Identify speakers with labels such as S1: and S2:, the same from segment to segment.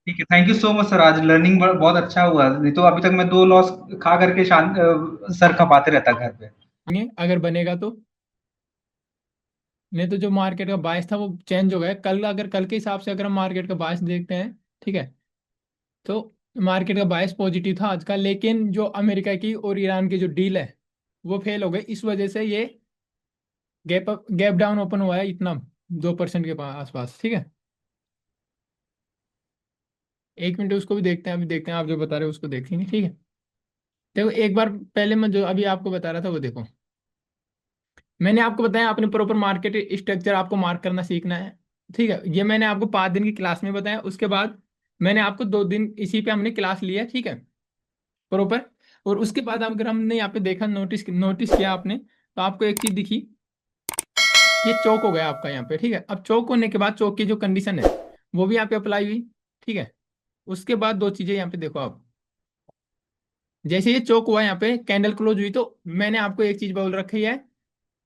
S1: ठीक है, thank you so much sir. आज लर्निंग बहुत अच्छा हुआ, नहीं तो अभी तक मैं 2 लॉस खा करके सर खपाते रहता घर पे।
S2: अगर बनेगा तो। नहीं तो जो मार्केट का बायस था वो चेंज हो गया कल, अगर कल के हिसाब से अगर हम मार्केट का बायस देखते हैं, ठीक है, तो मार्केट का बायस पॉजिटिव था आज का, लेकिन जो अमेरिका की और ईरान की जो डील है वो फेल हो गई। इस वजह से ये गैप डाउन ओपन हुआ है इतना, 2% के आसपास, ठीक है। एक मिनट उसको भी देखते हैं, अभी देखते हैं, आप जो बता रहे हो उसको देखेंगे, ठीक है। देखो एक बार पहले मैं जो अभी आपको बता रहा था वो देखो, मैंने आपको बताया अपने प्रॉपर मार्केट स्ट्रक्चर आपको मार्क करना सीखना है, ठीक है। ये मैंने आपको 5 दिन की क्लास में बताया, उसके बाद मैंने आपको 2 दिन इसी पे हमने क्लास लिया, ठीक है, प्रॉपर। और उसके बाद अगर हमने यहाँ पे देखा, नोटिस नोटिस किया आपने, तो आपको एक चीज दिखी, ये चौक हो गया आपका यहाँ पे, ठीक है। अब चौक होने के बाद चौक की जो कंडीशन है वो भी यहाँ पे अप्लाई हुई, ठीक है। उसके बाद दो चीजें यहाँ पे देखो आप, जैसे ये चौक हुआ यहाँ पे कैंडल क्लोज हुई, तो मैंने आपको एक चीज बोल रखी है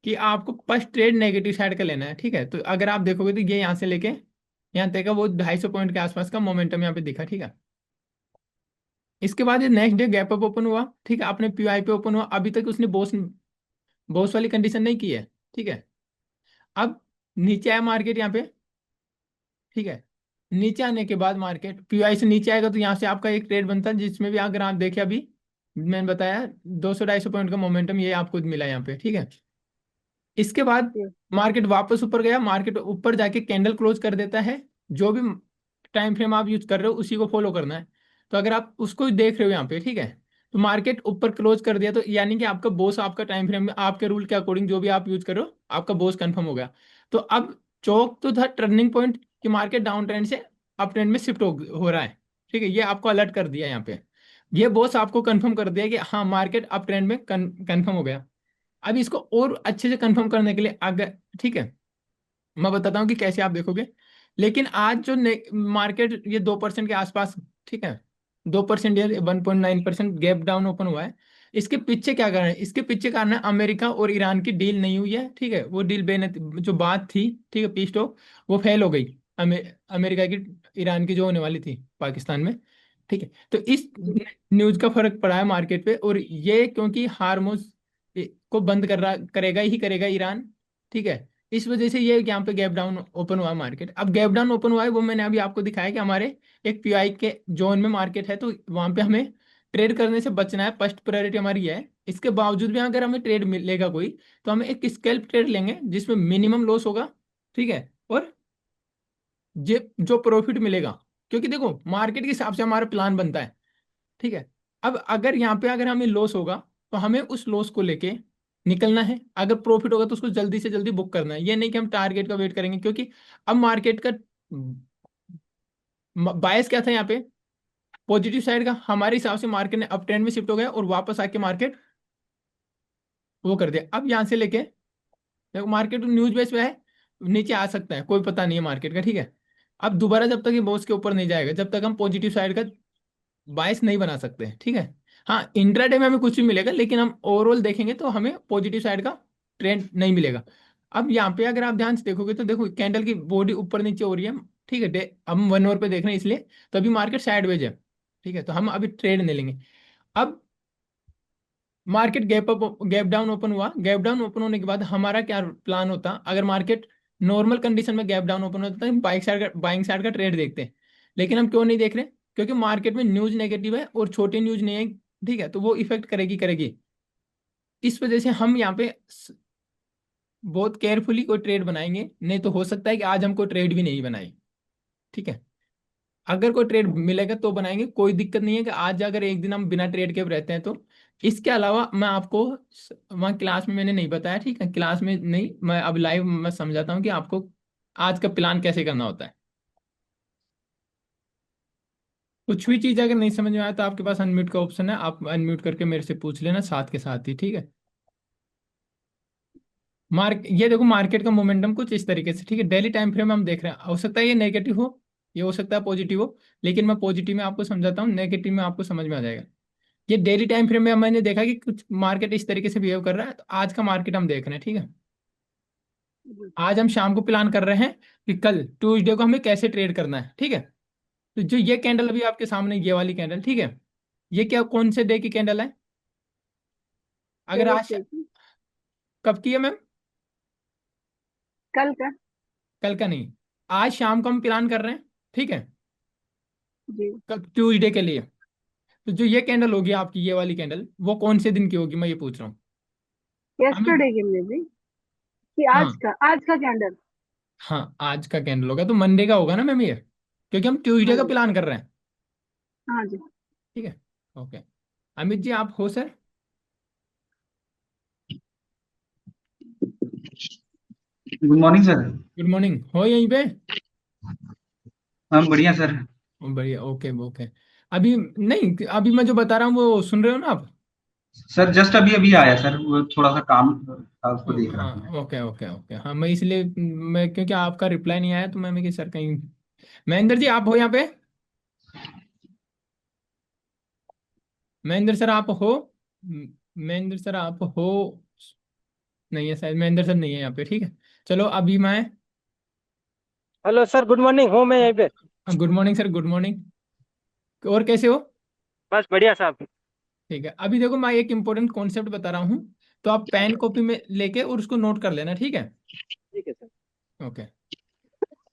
S2: कि आपको फर्स्ट ट्रेड नेगेटिव साइड का लेना है, ठीक है। तो अगर आप देखोगे तो ये यहाँ से लेके यहाँ तक का वो 250 पॉइंट के आसपास का मोमेंटम यहाँ पे दिखा, ठीक है। इसके बाद ये next day gap up open हुआ, ठीक है, अपने पीआई पे ओपन हुआ, अभी तक उसने बॉस बॉस वाली कंडीशन नहीं की है, ठीक है। अब नीचे आया मार्केट यहाँ पे, ठीक है। नीचे आने के बाद मार्केट पीआई से नीचे आएगा तो यहाँ से आपका एक ट्रेड बनता है, जिसमें भी अगर आप देखें अभी मैंने बताया 200 250 पॉइंट का मोमेंटम ये आपको मिला यहाँ पे, ठीक है। इसके बाद
S3: जी।
S2: मार्केट वापस ऊपर गया, मार्केट ऊपर जाके कैंडल क्लोज कर देता है। जो भी टाइम फ्रेम आप यूज कर रहे हो उसी को फॉलो करना है। तो अगर आप उसको देख रहे हो यहाँ पे, ठीक है, तो मार्केट ऊपर क्लोज कर दिया तो यानी कि आपका बोस आपका टाइम फ्रेम में आपके रूल के अकॉर्डिंग जो भी आप यूज करो आपका बोस कंफर्म हो गया। तो अब चौक तो था टर्निंग पॉइंट कि मार्केट डाउन ट्रेंड से अप ट्रेंड में शिफ्ट हो रहा है, ठीक है। ये आपको अलर्ट कर दिया यहाँ पे, ये बॉस आपको कंफर्म कर दिया कि हाँ मार्केट अप ट्रेंड में कंफर्म हो गया। अब इसको और अच्छे से कंफर्म करने के लिए अगर, ठीक है, मैं बताता हूँ कि कैसे आप देखोगे। लेकिन आज जो मार्केट ये 2% के आसपास, ठीक है, 2% या 1.9% गैप डाउन ओपन हुआ है। इसके पीछे क्या कारण है? इसके पीछे कारण है अमेरिका और ईरान की डील नहीं हुई है, ठीक है। वो डील बेन जो बात थी, ठीक है, पीस टॉक, वो फेल हो गई। अमेरिका की ईरान की जो होने वाली थी पाकिस्तान में, ठीक है। तो इस
S3: जी।
S2: न्यूज का फर्क पड़ा है मार्केट पे, और ये क्योंकि हार्मोज को बंद कर रहा करेगा ही करेगा ईरान, ठीक है। इस वजह से ये यहाँ पे गैप डाउन ओपन हुआ मार्केट। अब गैप डाउन ओपन हुआ है वो मैंने अभी आपको दिखाया कि हमारे एक पीआई के जोन में मार्केट है, तो वहां पे हमें ट्रेड करने से बचना है, फर्स्ट प्रायोरिटी हमारी है। इसके बावजूद भी अगर हमें ट्रेड मिलेगा कोई, तो हमें एक स्कैल्प ट्रेड लेंगे जिसमें मिनिमम लॉस होगा, ठीक है, और जे जो प्रॉफिट मिलेगा, क्योंकि देखो मार्केट के हिसाब से हमारा प्लान बनता है, ठीक है। अब अगर यहाँ पे अगर हमें लॉस होगा तो हमें उस लॉस को लेके निकलना है, अगर प्रॉफिट होगा तो उसको जल्दी से जल्दी बुक करना है। ये नहीं कि हम टारगेट का वेट करेंगे, क्योंकि अब मार्केट का बायस क्या था यहाँ पे, पॉजिटिव साइड का। हमारे हिसाब से मार्केट ने अप ट्रेंड में शिफ्ट हो गया और वापस आके मार्केट वो कर दिया। अब यहाँ से लेके देखो मार्केट न्यूज बेस पे है, नीचे आ सकता है, कोई पता नहीं है मार्केट का, ठीक है। अब दोबारा जब तक ये बॉस के ऊपर नहीं जाएगा, जब तक हम पॉजिटिव साइड का बायस नहीं बना सकते, ठीक है। हाँ इंट्राडे में हमें कुछ भी मिलेगा, लेकिन हम ओवरऑल देखेंगे तो हमें पॉजिटिव साइड का ट्रेंड नहीं मिलेगा। अब यहाँ पे अगर आप ध्यान से देखोगे तो देखो कैंडल की बॉडी ऊपर नीचे हो रही है, ठीक है। हम 1 आवर पे देख रहे हैं इसलिए, तो अभी मार्केट साइडवेज है, ठीक है। तो हम अभी ट्रेड नहीं लेंगे। अब मार्केट गैप डाउन ओपन हुआ, गैप डाउन ओपन होने के बाद हमारा क्या प्लान होता, अगर मार्केट नॉर्मल कंडीशन में गैप डाउन ओपन होता तो हम बाइंग साइड का ट्रेड देखते हैं। लेकिन हम क्यों नहीं देख रहे? क्योंकि मार्केट में न्यूज नेगेटिव है और छोटी न्यूज नहीं है, ठीक है, तो वो इफेक्ट करेगी करेगी। इस वजह से हम यहाँ पे बहुत केयरफुली कोई ट्रेड बनाएंगे, नहीं तो हो सकता है कि आज हम कोई ट्रेड भी नहीं बनाए, ठीक है। अगर कोई ट्रेड मिलेगा तो बनाएंगे, कोई दिक्कत नहीं है कि आज अगर एक दिन हम बिना ट्रेड के रहते हैं तो। इसके अलावा मैं आपको वहाँ क्लास में मैंने नहीं बताया, ठीक है, क्लास में नहीं, मैं अब लाइव मैं समझाता हूँ कि आपको आज का प्लान कैसे करना होता है। कुछ भी चीज़ अगर नहीं समझ में आया तो आपके पास अनम्यूट का ऑप्शन है, आप अनम्यूट करके मेरे से पूछ लेना साथ के साथ ही, ठीक है। ये देखो मार्केट का मोमेंटम कुछ इस तरीके से, ठीक है, डेली टाइम फ्रेम में हम देख रहे हैं, हो सकता है ये नेगेटिव हो, ये हो सकता है पॉजिटिव हो, लेकिन मैं पॉजिटिव में आपको समझाता हूँ, नेगेटिव में आपको समझ में आ जाएगा। ये डेली टाइम फ्रेम में मैंने देखा कि कुछ मार्केट इस तरीके से बिहेव कर रहा है, तो आज का मार्केट हम देख रहे हैं, ठीक है।
S3: जी।
S2: आज हम शाम को प्लान कर रहे हैं कि कल ट्यूसडे को हमें कैसे ट्रेड करना है, ठीक है। तो जो ये कैंडल अभी आपके सामने, ये वाली कैंडल, ठीक है, ये क्या कौन से डे की कैंडल है? अगर आज,
S3: ट्यूसडे की।
S2: कब की है मैम?
S3: कल का।
S2: कल का नहीं, आज शाम को हम प्लान कर रहे हैं, ठीक है,
S3: जी।
S2: कल ट्यूसडे के लिए। तो जो ये कैंडल होगी आपकी, ये वाली कैंडल, वो कौन से दिन की होगी, मैं ये पूछ रहा हूँ। हमें,
S3: यस्टरडे के लिए भी, कि
S2: हाँ,
S3: आज का कैंडल।
S2: हाँ आज का कैंडल होगा, तो मंडे का होगा ना मैम ये, क्योंकि हम ट्यूसडे
S3: हाँ
S2: का
S3: जी।
S2: प्लान कर रहे हैं।
S3: हाँ जी।
S2: ठीक है, ओके। अमित जी आप हो sir?
S1: Good morning sir.
S2: Good morning, हो यहीं पे?
S1: हम बढ़िया सर।
S2: बढ़िया, ओके ओके। अभी नहीं, अभी मैं जो बता रहा हूँ वो सुन रहे हो ना आप?
S1: सर जस्ट अभी अभी आया सर, वो थोड़ा सा काम था, उसको देख रहा था मैं।
S2: हाँ ओके ओके ओके, हाँ मैं इसलिए, मैं क्योंकि आपका रिप्लाई नहीं आया तो मैं कि सर कहीं। महेंद्र जी आप हो यहाँ पे? महेंद्र सर आप हो? महेंद्र सर आप हो? नहीं है शायद, महेंद्र सर नहीं है यहाँ पे, ठीक है। चलो अभी मैं,
S4: हेलो सर, गुड मॉर्निंग, हूँ मैं यहीं पे।
S2: Good morning sir, good morning. और कैसे हो?
S4: बस बढ़िया साहब।
S2: ठीक है, अभी देखो मैं एक इंपॉर्टेंट कॉन्सेप्ट बता रहा हूँ, तो आप पेन कॉपी में लेके और उसको नोट कर लेना, ठीक है?
S4: ठीक है सर।
S2: ओके।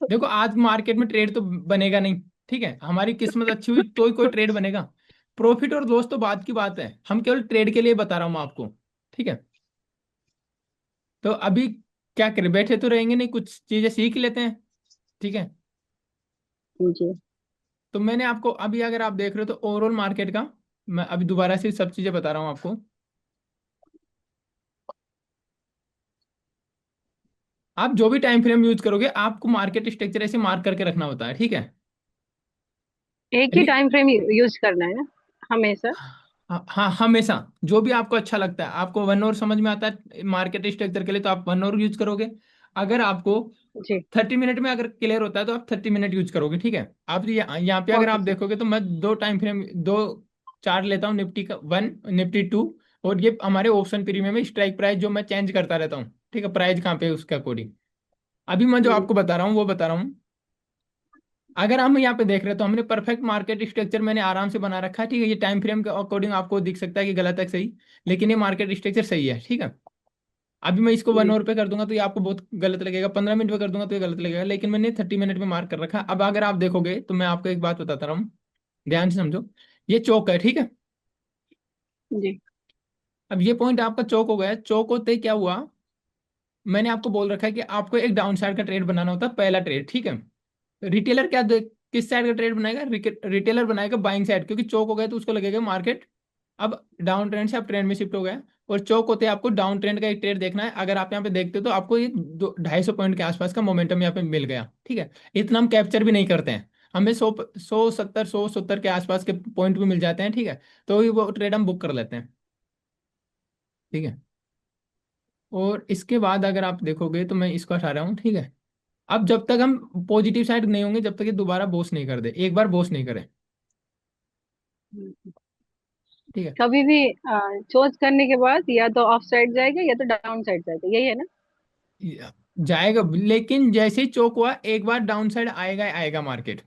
S2: देखो आज मार्केट में ट्रेड तो बनेगा नहीं, ठीक है, हमारी किस्मत अच्छी हुई तो ही कोई ट्रेड बनेगा। प्रॉफिट और लॉस तो बात की बात है, हम केवल ट्रेड के लिए बता रहा हूँ मैं आपको, ठीक है? तो अभी क्या करें, बैठे तो रहेंगे नहीं, कुछ चीजें सीख लेते हैं, ठीक है?
S3: जी।
S2: तो मैंने आपको अभी, अगर आप देख रहे हो तो ओवरऑल मार्केट का, मैं अभी दोबारा से सब चीजें बता रहा हूँ आपको। आप जो भी टाइम फ्रेम यूज करोगे, आपको मार्केट स्ट्रक्चर ऐसे मार्क करके रखना होता है, ठीक है?
S3: एक ही
S2: यानी,
S3: टाइम फ्रेम यूज करना है हमेशा।
S2: हाँ हाँ, हमेशा जो भी आपको अच्छा लगता है, आपको 1 आवर समझ में आता है मार्केट स्ट्रक्चर के लिए तो आप 1 आवर यूज करोगे। अगर आपको
S3: जी।
S2: 30 मिनट में अगर क्लियर होता है तो आप 30 मिनट यूज करोगे, ठीक है? आप यहाँ पे अगर
S3: ओके
S2: आप
S3: सर।
S2: देखोगे तो मैं दो टाइम फ्रेम, दो चार्ट लेता हूँ, निफ्टी का 1, निफ्टी 2, और ये हमारे ऑप्शन प्रीमियम में स्ट्राइक प्राइस जो मैं चेंज करता रहता हूँ, ठीक है, प्राइस कहाँ पे है उसके अकॉर्डिंग। अभी मैं जो
S3: जी।
S2: आपको बता रहा हूँ वो बता रहा हूँ। अगर हम यहाँ पे देख रहे हैं तो हमने परफेक्ट मार्केट स्ट्रक्चर मैंने आराम से बना रखा है, ठीक है? ये टाइम फ्रेम के अकॉर्डिंग आपको दिख सकता है कि गलत है सही, लेकिन ये मार्केट स्ट्रक्चर सही है, ठीक है? अभी मैं इसको वन
S3: जी।
S2: आवर पे कर दूंगा तो ये आपको बहुत गलत लगेगा, 15 मिनट पे कर दूंगा तो ये गलत लगेगा, लेकिन मैंने 30 मिनट में मार्क कर रखा है। अब अगर आप देखोगे तो मैं आपको एक बात बताता रहा हूँ, ध्यान से समझो। ये चौक है, ठीक है?
S3: जी।
S2: अब ये पॉइंट आपका चौक हो गया, चौक होते ही क्या हुआ, मैंने आपको बोल रखा है कि आपको एक डाउन साइड का ट्रेड बनाना होता है, पहला ट्रेड, ठीक है? रिटेलर क्या किस साइड का ट्रेड बनाएगा? रिटेलर बनाएगा बाइंग साइड, क्योंकि चौक हो गया तो उसको लगेगा मार्केट अब डाउन ट्रेंड से अब ट्रेंड में शिफ्ट हो गया। और चौक होते हैं आपको डाउन ट्रेंड का एक ट्रेड देखना है। अगर आप यहाँ पे देखते हो तो आपको ये 250 पॉइंट के आसपास का मोमेंटम यहाँ पे मिल गया, ठीक है? इतना हम कैप्चर भी नहीं करते हैं, हमें 100 170 के आसपास के पॉइंट भी मिल जाते हैं, ठीक है? तो वो ट्रेड हम बुक कर लेते हैं, ठीक है? और इसके बाद अगर आप देखोगे तो मैं इसको हटा रहा हूँ, ठीक है? अब जब तक हम पॉजिटिव साइड नहीं होंगे, जब तक ये दोबारा बोस नहीं कर दे, एक बार बोस नहीं करे, ठीक है?
S3: कभी भी चोज करने के बाद या तो ऑफ साइड जाएगा या तो डाउन साइड जाएगा, यही है ना?
S2: जाएगा, लेकिन जैसे ही चोक हुआ एक बार डाउन साइड आएगा आएगा मार्केट,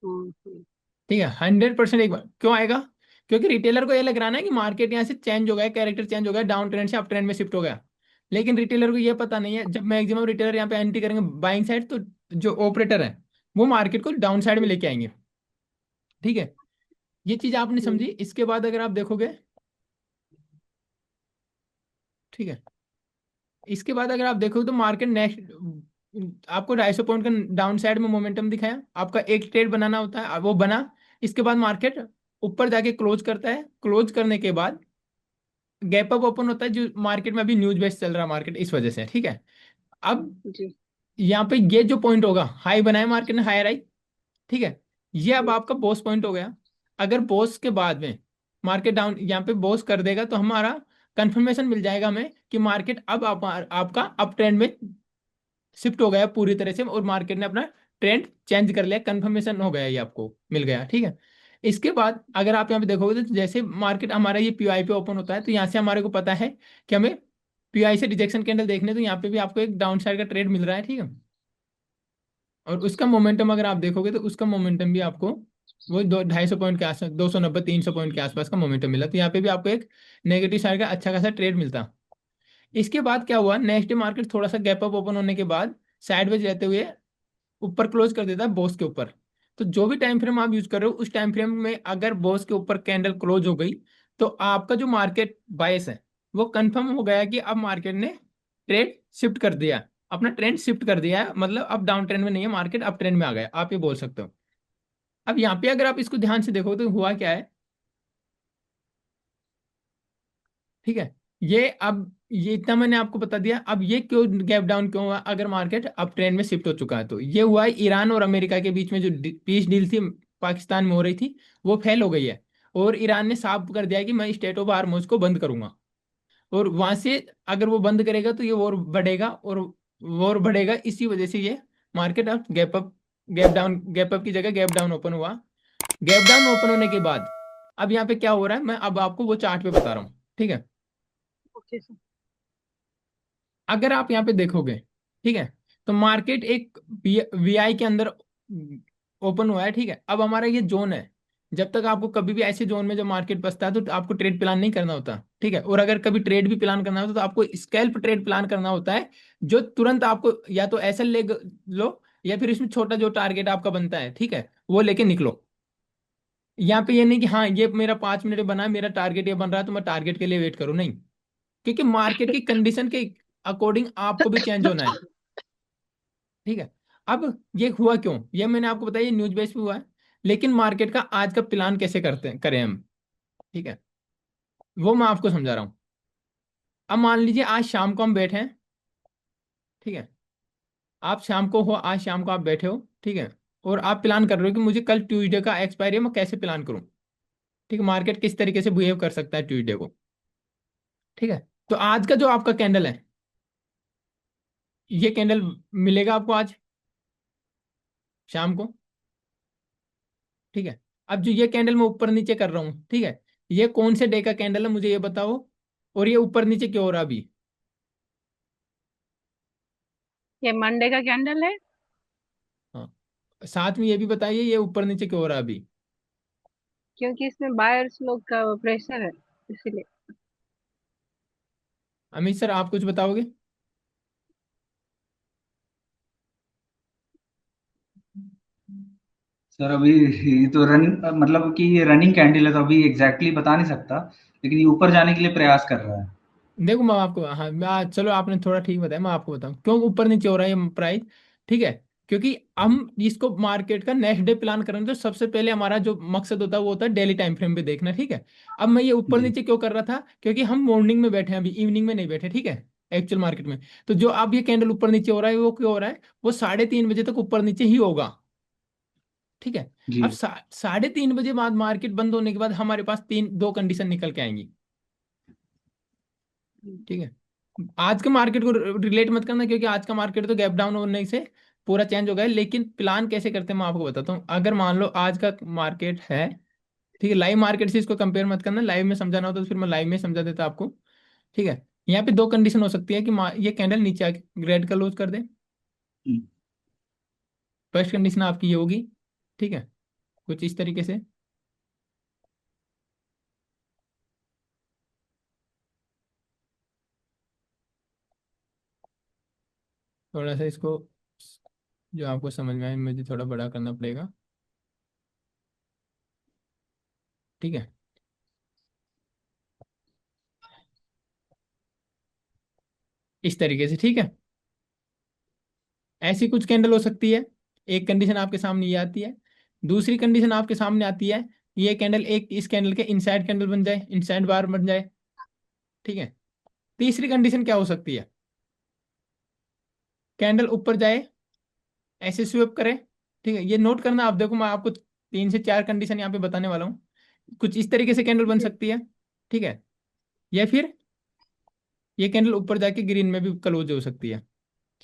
S3: हम्म।
S2: ठीक है? 100% एक बार क्यों आएगा? क्योंकि रिटेलर को ये लग रहा है ना कि मार्केट यहाँ से चेंज हो गया, कैरेक्टर चेंज हो गया, डाउन ट्रेंड से अप ट्रेंड में शिफ्ट हो गया। लेकिन रिटेलर को ये पता नहीं है, जब मैक्सिमम रिटेलर यहाँ पे एंट्री करेंगे बाइंग साइड, तो जो ऑपरेटर है वो मार्केट को डाउन साइड में
S3: जी।
S2: लेके आएंगे, ठीक है? ये चीज आपने
S3: जी।
S2: समझी। इसके बाद अगर आप देखोगे, ठीक है, इसके बाद अगर आप देखोगे तो मार्केट नेक्स्ट आपको 250 पॉइंट का डाउन साइड में मोमेंटम दिखाया, आपका एक ट्रेड बनाना होता है, वो बना। इसके बाद मार्केट ऊपर जाके क्लोज करता है, क्लोज करने के बाद गैप अप ओपन होता है, जो मार्केट में अभी न्यूज बेस्ड चल रहा है मार्केट इस वजह से, ठीक है? अब
S3: जी।
S2: यहाँ पे ये जो पॉइंट होगा, हाई बनाया मार्केट ने, हायर आई, ठीक है? ये अब
S3: जी।
S2: आपका बॉस पॉइंट हो गया। अगर बॉस के बाद में मार्केट डाउन यहाँ पे बॉस कर देगा तो हमारा कंफर्मेशन मिल जाएगा हमें कि मार्केट अब आपका अप ट्रेंड में शिफ्ट हो गया पूरी तरह से, और मार्केट ने अपना ट्रेंड चेंज कर लिया, कंफर्मेशन हो गया, ये आपको मिल गया, ठीक है? इसके बाद अगर आप यहाँ पे देखोगे तो जैसे मार्केट हमारा ये पीआई पे ओपन होता है, तो यहाँ से हमारे को पता है कि हमें पीआई से रिजेक्शन कैंडल देखने, तो यहाँ पे भी आपको एक डाउन साइड का ट्रेड मिल रहा है, ठीक है? और उसका मोमेंटम अगर आप देखोगे तो उसका मोमेंटम भी आपको वो 250 पॉइंट के आसपास, 290 300 पॉइंट के आसपास का मोमेंटम मिला। तो यहाँ पे भी आपको एक नेगेटिव साइड का अच्छा खासा ट्रेड मिलता। इसके बाद क्या हुआ, नेक्स्ट डे मार्केट थोड़ा सा गैप अप ओपन होने के बाद साइडवेज रहते हुए ऊपर क्लोज कर देता है बॉस के ऊपर। तो जो भी टाइम फ्रेम आप यूज कर रहे हो उस टाइम फ्रेम में अगर बॉस के ऊपर कैंडल क्लोज हो गई तो आपका जो मार्केट बायस है वो कंफर्म हो गया कि अब मार्केट ने ट्रेड शिफ्ट कर दिया, अपना ट्रेंड शिफ्ट कर दिया है, मतलब अब डाउन ट्रेंड में नहीं है मार्केट, अप ट्रेंड में आ गया, आप ये बोल सकते हो। अब यहाँ पे अगर आप इसको ध्यान से देखो तो हुआ क्या है, ठीक है। ये अब ये इतना मैंने आपको बता दिया। अब ये क्यों गैप डाउन क्यों हुआ, अगर मार्केट अप ट्रेंड में शिफ्ट हो चुका है तो ये हुआ है ईरान और अमेरिका के बीच में जो पीस डील थी पाकिस्तान में हो रही थी वो फेल हो गई है। और ईरान ने साफ कर दिया है कि मैं स्टेट ऑफ हार्मोज को बंद करूंगा। और वहां से अगर वो बंद करेगा तो ये और बढ़ेगा और बढ़ेगा। इसी वजह से ये मार्केट अब गैप अप की जगह गैप डाउन ओपन हुआ। गैप डाउन ओपन होने के बाद अब यहाँ पे क्या हो रहा है मैं अब आपको वो चार्ट पे बता रहा हूँ, ठीक है।
S3: Okay sir.
S2: अगर आप यहाँ पे देखोगे, ठीक है, तो मार्केट एक वीआई के अंदर ओपन हुआ है, ठीक है। अब हमारा ये जोन है, जब तक आपको कभी भी ऐसे जोन में जब मार्केट बसता है तो आपको ट्रेड प्लान नहीं करना होता, ठीक है। और अगर कभी ट्रेड भी प्लान करना होता तो आपको स्कैल्प ट्रेड प्लान करना होता है, जो तुरंत आपको या तो ऐसा ले लो या फिर इसमें छोटा जो टारगेट आपका बनता है, ठीक है, वो लेके निकलो। यहाँ पे ये नहीं कि हाँ ये मेरा 5 मिनट बना है, मेरा टारगेट ये बन रहा है तो मैं टारगेट के लिए वेट करूँ, नहीं। क्योंकि मार्केट की कंडीशन के अकॉर्डिंग आपको भी चेंज होना है, ठीक है। अब ये हुआ क्यों, ये मैंने आपको बताया, ये न्यूज बेस पे हुआ है। लेकिन मार्केट का आज का प्लान कैसे करें हम, ठीक है, वो मैं आपको समझा रहा हूँ। अब मान लीजिए आज शाम को हम बैठे हैं, ठीक है। आप शाम को हो, आज शाम को आप बैठे हो, ठीक है। और आप प्लान कर रहे हो कि मुझे कल ट्यूसडे का एक्सपायरी है, मैं कैसे प्लान करूँ, ठीक है, मार्केट किस तरीके से बिहेव कर सकता है ट्यूसडे को, ठीक है। तो आज का जो आपका कैंडल है, ये कैंडल मिलेगा आपको आज शाम को, ठीक है। अब जो ये कैंडल मैं ऊपर नीचे कर रहा हूँ, ठीक है, ये कौन से डे का कैंडल है मुझे ये बताओ। और ये ऊपर नीचे क्यों हो रहा अभी।
S3: ये मंडे का कैंडल है।
S2: हाँ, साथ में ये भी बताइए ये ऊपर नीचे क्यों हो रहा अभी।
S3: क्योंकि इसमें बायर्स लोग का प्रेशर है, इसीलिए।
S2: अमित सर आप कुछ बताओगे।
S1: सर अभी ये तो रन मतलब कि ये रनिंग कैंडल है तो अभी एग्जैक्टली बता नहीं सकता, लेकिन ये ऊपर जाने के लिए प्रयास कर रहा है।
S2: देखो मैं आपको, हाँ चलो आपने थोड़ा ठीक बताया, मैं आपको बताऊं क्यों ऊपर नीचे हो रहा है ये प्राइस, ठीक है। क्योंकि हम इसको मार्केट का नेक्स्ट डे प्लान करें तो सबसे पहले हमारा जो मकसद होता है वो होता है डेली टाइम फ्रेम पे देखना, ठीक है। अब मैं ये ऊपर
S1: जी
S2: नीचे क्यों कर रहा था, क्योंकि हम मॉर्निंग में बैठे हैं, अभी इवनिंग में नहीं बैठे, ठीक है, एक्चुअल मार्केट में। तो जो अब ये कैंडल ऊपर नीचे हो रहा है वो क्यों हो रहा है, वो 3:30 बजे तक ऊपर नीचे ही होगा, ठीक है।
S1: जी
S2: अब 3:30 बजे बाद मार्केट बंद होने के बाद हमारे पास दो कंडीशन निकल के आएंगी, ठीक है। आज के मार्केट को रिलेट मत करना क्योंकि आज का मार्केट तो गैप डाउन होने से पूरा चेंज हो गया है। लेकिन प्लान कैसे करते हैं मैं आपको बताता हूँ। अगर मान लो आज का मार्केट है, ठीक है, लाइव मार्केट से इसको कंपेयर मत करना, लाइव में समझाना होता तो फिर मैं लाइव में समझा देता आपको, ठीक है। यहाँ पे दो कंडीशन हो सकती है कि ये कैंडल नीचे आके रेड का क्लोज कर दे।
S1: हम्म,
S2: फर्स्ट कंडीशन आपकी ये होगी, ठीक है, कुछ इस तरीके से। थोड़ा सा इसको जो आपको समझ में आए मुझे थोड़ा बड़ा करना पड़ेगा, ठीक है। इस तरीके से, ठीक है। ऐसी कुछ कैंडल हो सकती है। एक कंडीशन आपके सामने ये आती है। दूसरी कंडीशन आपके सामने आती है, ये कैंडल एक इस कैंडल के इनसाइड कैंडल बन जाए, इनसाइड बार बन जाए, ठीक है। तीसरी कंडीशन क्या हो सकती है, कैंडल ऊपर जाए, ऐसे स्वेप करे, ठीक है। ये नोट करना आप, देखो मैं आपको 3 से 4 कंडीशन यहाँ पे बताने वाला हूँ। कुछ इस तरीके से कैंडल बन
S3: जी।
S2: सकती है, ठीक है। या फिर ये कैंडल ऊपर जाके ग्रीन में भी क्लोज हो सकती है,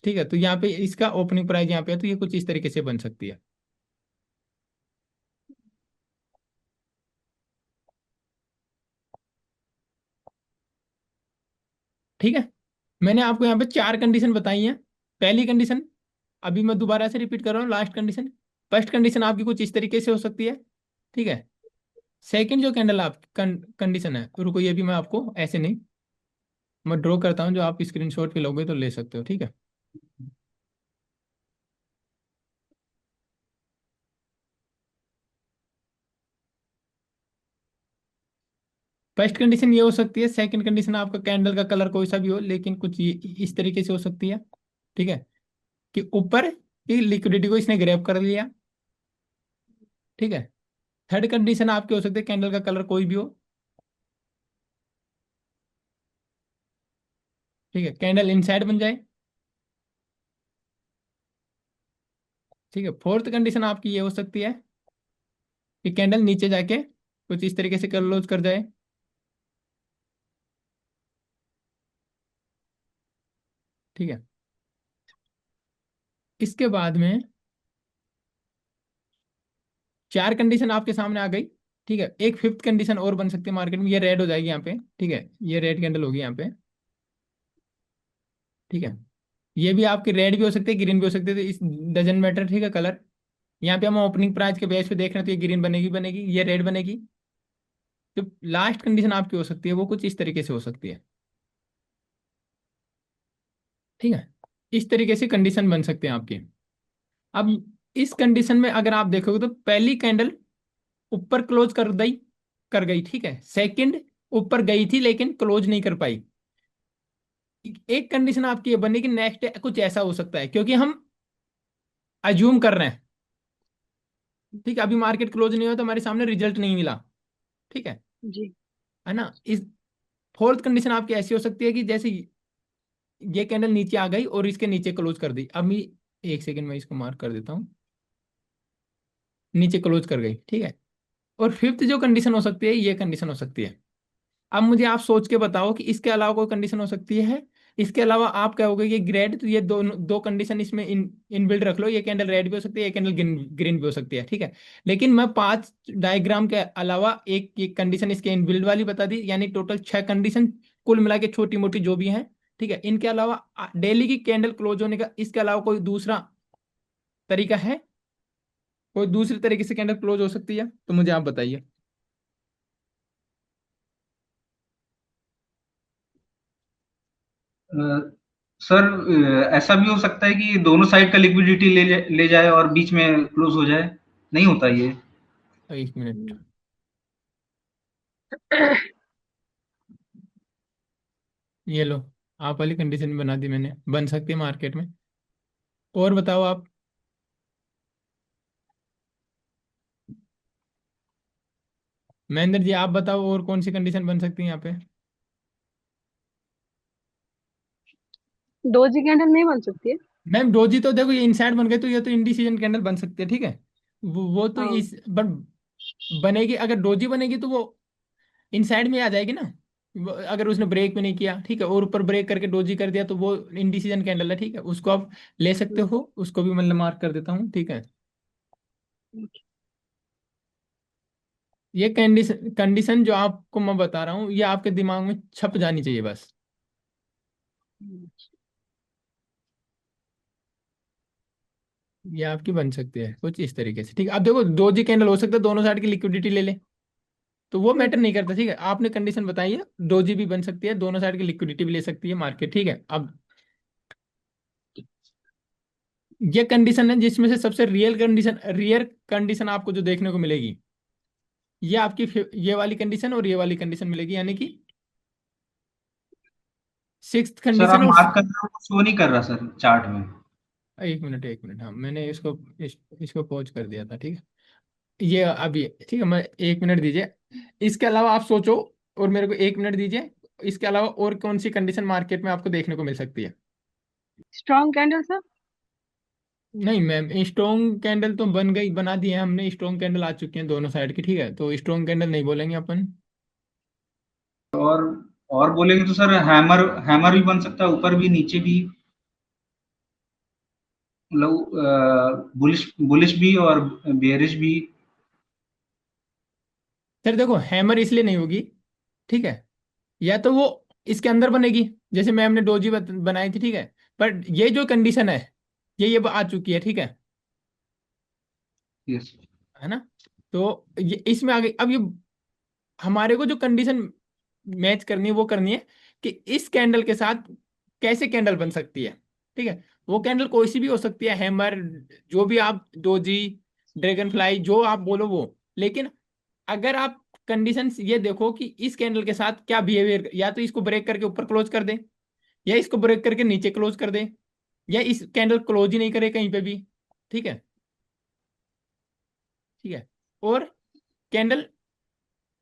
S2: ठीक है। तो यहाँ पे इसका ओपनिंग प्राइस यहाँ पे है तो ये कुछ इस तरीके से बन सकती है, ठीक है। मैंने आपको यहाँ पे 4 कंडीशन बताई हैं। पहली कंडीशन अभी मैं दोबारा से रिपीट कर रहा हूँ लास्ट कंडीशन। फर्स्ट कंडीशन आपकी कुछ इस तरीके से हो सकती है, ठीक है। सेकंड जो कैंडल आप कंडीशन है, रुको ये भी मैं आपको ऐसे नहीं, मैं ड्रॉ करता हूँ, जो आप स्क्रीनशॉट पे लोगे तो ले सकते हो, ठीक है। फर्स्ट कंडीशन ये हो सकती है। सेकंड कंडीशन आपका कैंडल का कलर कोई सा भी हो, लेकिन कुछ ये इस तरीके से हो सकती है, ठीक है, कि ऊपर की लिक्विडिटी को इसने ग्रैब कर लिया, ठीक है। थर्ड कंडीशन आपकी हो सकती है कैंडल का कलर कोई भी हो, ठीक है, कैंडल इनसाइड बन जाए, ठीक है। फोर्थ कंडीशन आपकी ये हो सकती है कि कैंडल नीचे जाके कुछ इस तरीके से क्लोज कर जाए, ठीक है। इसके बाद में चार कंडीशन आपके सामने आ गई, ठीक है। एक फिफ्थ कंडीशन और बन सकती है मार्केट में, ये रेड हो जाएगी यहाँ पे, ठीक है, ये रेड कैंडल होगी यहाँ पे, ठीक है। ये भी आपकी रेड भी हो सकती है, ग्रीन भी हो सकती है, तो इस डजेंट मैटर, ठीक है, कलर। यहाँ पे हम ओपनिंग प्राइस के बेस पे देख रहे हैं, तो ये ग्रीन बनेगी बनेगी, ये रेड बनेगी। जो लास्ट कंडीशन आपकी हो सकती है वो कुछ इस तरीके से हो सकती है, ठीक है। इस तरीके से कंडीशन बन सकते हैं आपके। अब इस कंडीशन में अगर आप देखोगे तो पहली कैंडल ऊपर क्लोज कर गई, ठीक है। सेकंड ऊपर गई थी लेकिन क्लोज नहीं कर पाई। एक कंडीशन आपकी ये बनी कि नेक्स्ट कुछ ऐसा हो सकता है, क्योंकि हम अज्यूम कर रहे हैं, ठीक है। अभी मार्केट क्लोज नहीं हुआ तो हमारे सामने रिजल्ट नहीं मिला, ठीक
S3: जी।
S2: है ना। इस फोर्थ कंडीशन आपकी ऐसी हो सकती है कि जैसे ये कैंडल नीचे आ गई और इसके नीचे क्लोज कर दी। अब मैं एक सेकंड में इसको मार्क कर देता हूँ, नीचे क्लोज कर गई, ठीक है। और फिफ्थ जो कंडीशन हो सकती है, ये कंडीशन हो सकती है। अब मुझे आप सोच के बताओ कि इसके अलावा कोई कंडीशन हो सकती है। इसके अलावा आप कहोगे ये ग्रेड, तो ये दो दो कंडीशन इसमें इनबिल्ड रख लो, ये कैंडल रेड भी हो सकती है, ये कैंडल ग्रीन भी हो सकती है, ठीक है। लेकिन मैं पांच डायग्राम के अलावा एक कंडीशन इसके इनबिल्ड वाली बता दी, यानी टोटल छह कंडीशन कुल मिला के छोटी मोटी जो भी हैं, ठीक है। इनके अलावा डेली की कैंडल क्लोज होने का इसके अलावा कोई दूसरा तरीका है? कोई दूसरे तरीके से कैंडल क्लोज हो सकती है तो मुझे आप बताइए।
S1: सर, ऐसा भी हो सकता है कि दोनों साइड का लिक्विडिटी ले जाए और बीच में क्लोज हो जाए, नहीं होता ये?
S2: एक मिनट, ये लो, आप वाली कंडीशन बना दी मैंने, बन सकती है मार्केट में। और बताओ आप। महेंद्र जी आप बताओ और कौन सी कंडीशन बन सकती है यहाँ पे।
S3: डोजी कैंडल नहीं बन सकती है?
S2: मैम डोजी तो देखो ये इनसाइड बन गए तो ये तो इंडिसीजन कैंडल बन सकती है, ठीक है। वो तो
S3: हाँ।
S2: इस बट बनेगी, अगर डोजी बनेगी तो वो इनसाइड में आ जाएगी ना। अगर उसने ब्रेक भी नहीं किया, ठीक है, और ऊपर ब्रेक करके डोजी कर दिया तो वो इंडिसीजन कैंडल है, ठीक है, उसको आप ले सकते हो, उसको भी मतलब मार्क कर देता हूँ, ठीक है। ये कंडीशन कंडीशन जो आपको मैं बता रहा हूँ ये आपके दिमाग में छप जानी चाहिए बस। ये आपकी बन सकती है कुछ इस तरीके से, ठीक है। अब देखो डोजी कैंडल हो सकता है दोनों साइड की लिक्विडिटी ले ले, तो वो मैटर नहीं करता, ठीक है। आपने कंडीशन बताई है, डोजी भी बन सकती है, दोनों साइड की लिक्विडिटी भी ले सकती है मार्केट, ठीक है। अब ये कंडीशन है जिसमें से सबसे रियल कंडीशन आपको जो देखने को मिलेगी, ये आपकी ये वाली कंडीशन और ये वाली कंडीशन मिलेगी, यानी कि सिक्स्थ
S1: सर, आप
S2: कंडीशन और
S1: मार्क कर रहे हो, शो नहीं कर रहा सर चार्ट में।
S2: एक मिनट, हाँ मैंने इसको पॉज कर दिया था, ठीक है। ये अभी ठीक है, मैं एक मिनट दीजिए। इसके अलावा आप सोचो और मेरे को एक मिनट दीजिए। इसके अलावा और कौन सी कंडीशन मार्केट में आपको देखने को मिल सकती है?
S3: Strong candle sir?
S2: नहीं मैम, स्ट्रॉन्ग कैंडल तो बन गई, बना दी है हमने, स्ट्रॉन्ग कैंडल आ चुकी हैं दोनों साइड की, ठीक है, तो स्ट्रॉन्ग कैंडल नहीं बोलेंगे अपन।
S1: और और बोलेंगे तो सर हैमर हैमर भी बन सकता है, ऊपर भी नीचे भी, मतलब बुलिश बुलिश भी और बेयरिश भी।
S2: सर देखो हैमर इसलिए नहीं होगी, ठीक है, या तो वो इसके अंदर बनेगी जैसे मैम ने डोजी बनाई थी, ठीक है। पर ये जो कंडीशन है ये आ चुकी है, ठीक है
S1: यस।
S2: है ना। तो ये इसमें आ गई। अब ये हमारे को जो कंडीशन मैच करनी है वो करनी है कि इस कैंडल के साथ कैसे कैंडल बन सकती है, ठीक है। वो कैंडल कोई सी भी हो सकती है, हैमर, जो भी आप, डोजी, ड्रैगन फ्लाई, जो आप बोलो वो। लेकिन अगर आप कंडीशन ये देखो कि इस कैंडल के साथ क्या बिहेवियर, या तो इसको ब्रेक करके ऊपर क्लोज कर दे, या इसको ब्रेक करके नीचे क्लोज कर दे, या इस कैंडल क्लोज ही नहीं करे कहीं पे भी, ठीक है। ठीक है। और कैंडल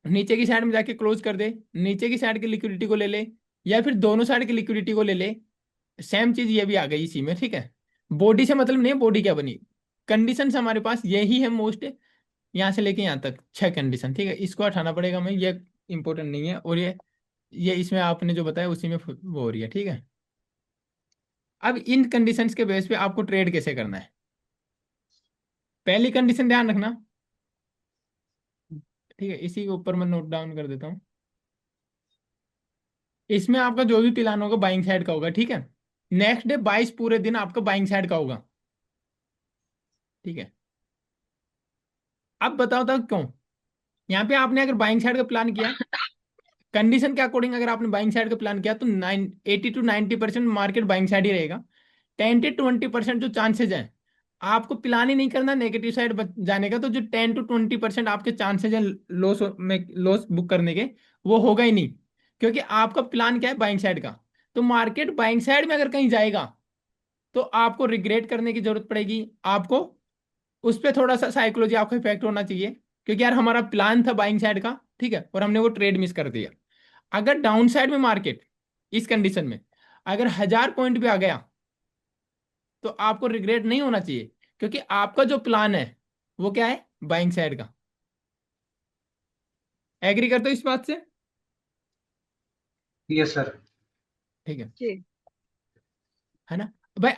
S2: नीचे की साइड में जाके क्लोज कर दे, नीचे की साइड की लिक्विडिटी को ले ले, या फिर दोनों साइड की लिक्विडिटी को ले ले, सेम चीज ये भी आ गई इसी में, ठीक है। बॉडी से मतलब नहीं, बॉडी क्या बनी, कंडीशन हमारे पास यही है मोस्ट, यहाँ से लेके यहाँ तक 6 कंडीशन, ठीक है। इसको हटाना पड़ेगा, मैं ये इंपॉर्टेंट नहीं है। और ये इसमें आपने जो बताया उसी में वो हो रही है, ठीक है। अब इन कंडीशंस के बेस पे आपको ट्रेड कैसे करना है, पहली कंडीशन ध्यान रखना, ठीक है। इसी के ऊपर मैं नोट डाउन कर देता हूँ। इसमें आपका जो भी प्लान होगा बाइंग साइड का होगा, ठीक है। नेक्स्ट डे 22 पूरे दिन आपका बाइंग साइड का होगा, ठीक है। अब बताओ तो क्यों, यहाँ पे आपने अगर बाइंग साइड का प्लान किया, कंडीशन के अकॉर्डिंग अगर आपने बाइंग साइड का प्लान किया, तो 80 to 90% मार्केट बाइंग साइड ही रहेगा। 10 to 20% जो चांसेज है, आपको प्लान ही नहीं करना नेगेटिव साइड जाने का, तो जो 10 to 20% आपके चांसेज है लॉस में, लॉस बुक करने के, वो होगा ही नहीं। क्योंकि आपका प्लान क्या है, बाइंग साइड का। तो मार्केट बाइंग साइड में अगर कहीं जाएगा तो आपको रिग्रेट करने की जरूरत पड़ेगी, आपको उस पर थोड़ा सा साइकोलॉजी आपका इफेक्ट होना चाहिए, क्योंकि यार हमारा प्लान था बाइंग साइड का, ठीक है, और हमने वो ट्रेड मिस कर दिया। अगर डाउन साइड में मार्केट इस कंडीशन में अगर 1000 पॉइंट पे आ गया, तो आपको रिग्रेट नहीं होना चाहिए, क्योंकि आपका जो प्लान है वो क्या है, बाइंग साइड का। एग्री करते हो इस बात से?
S1: Yes sir.
S2: ठीक है
S3: जी।
S2: है ना। भाई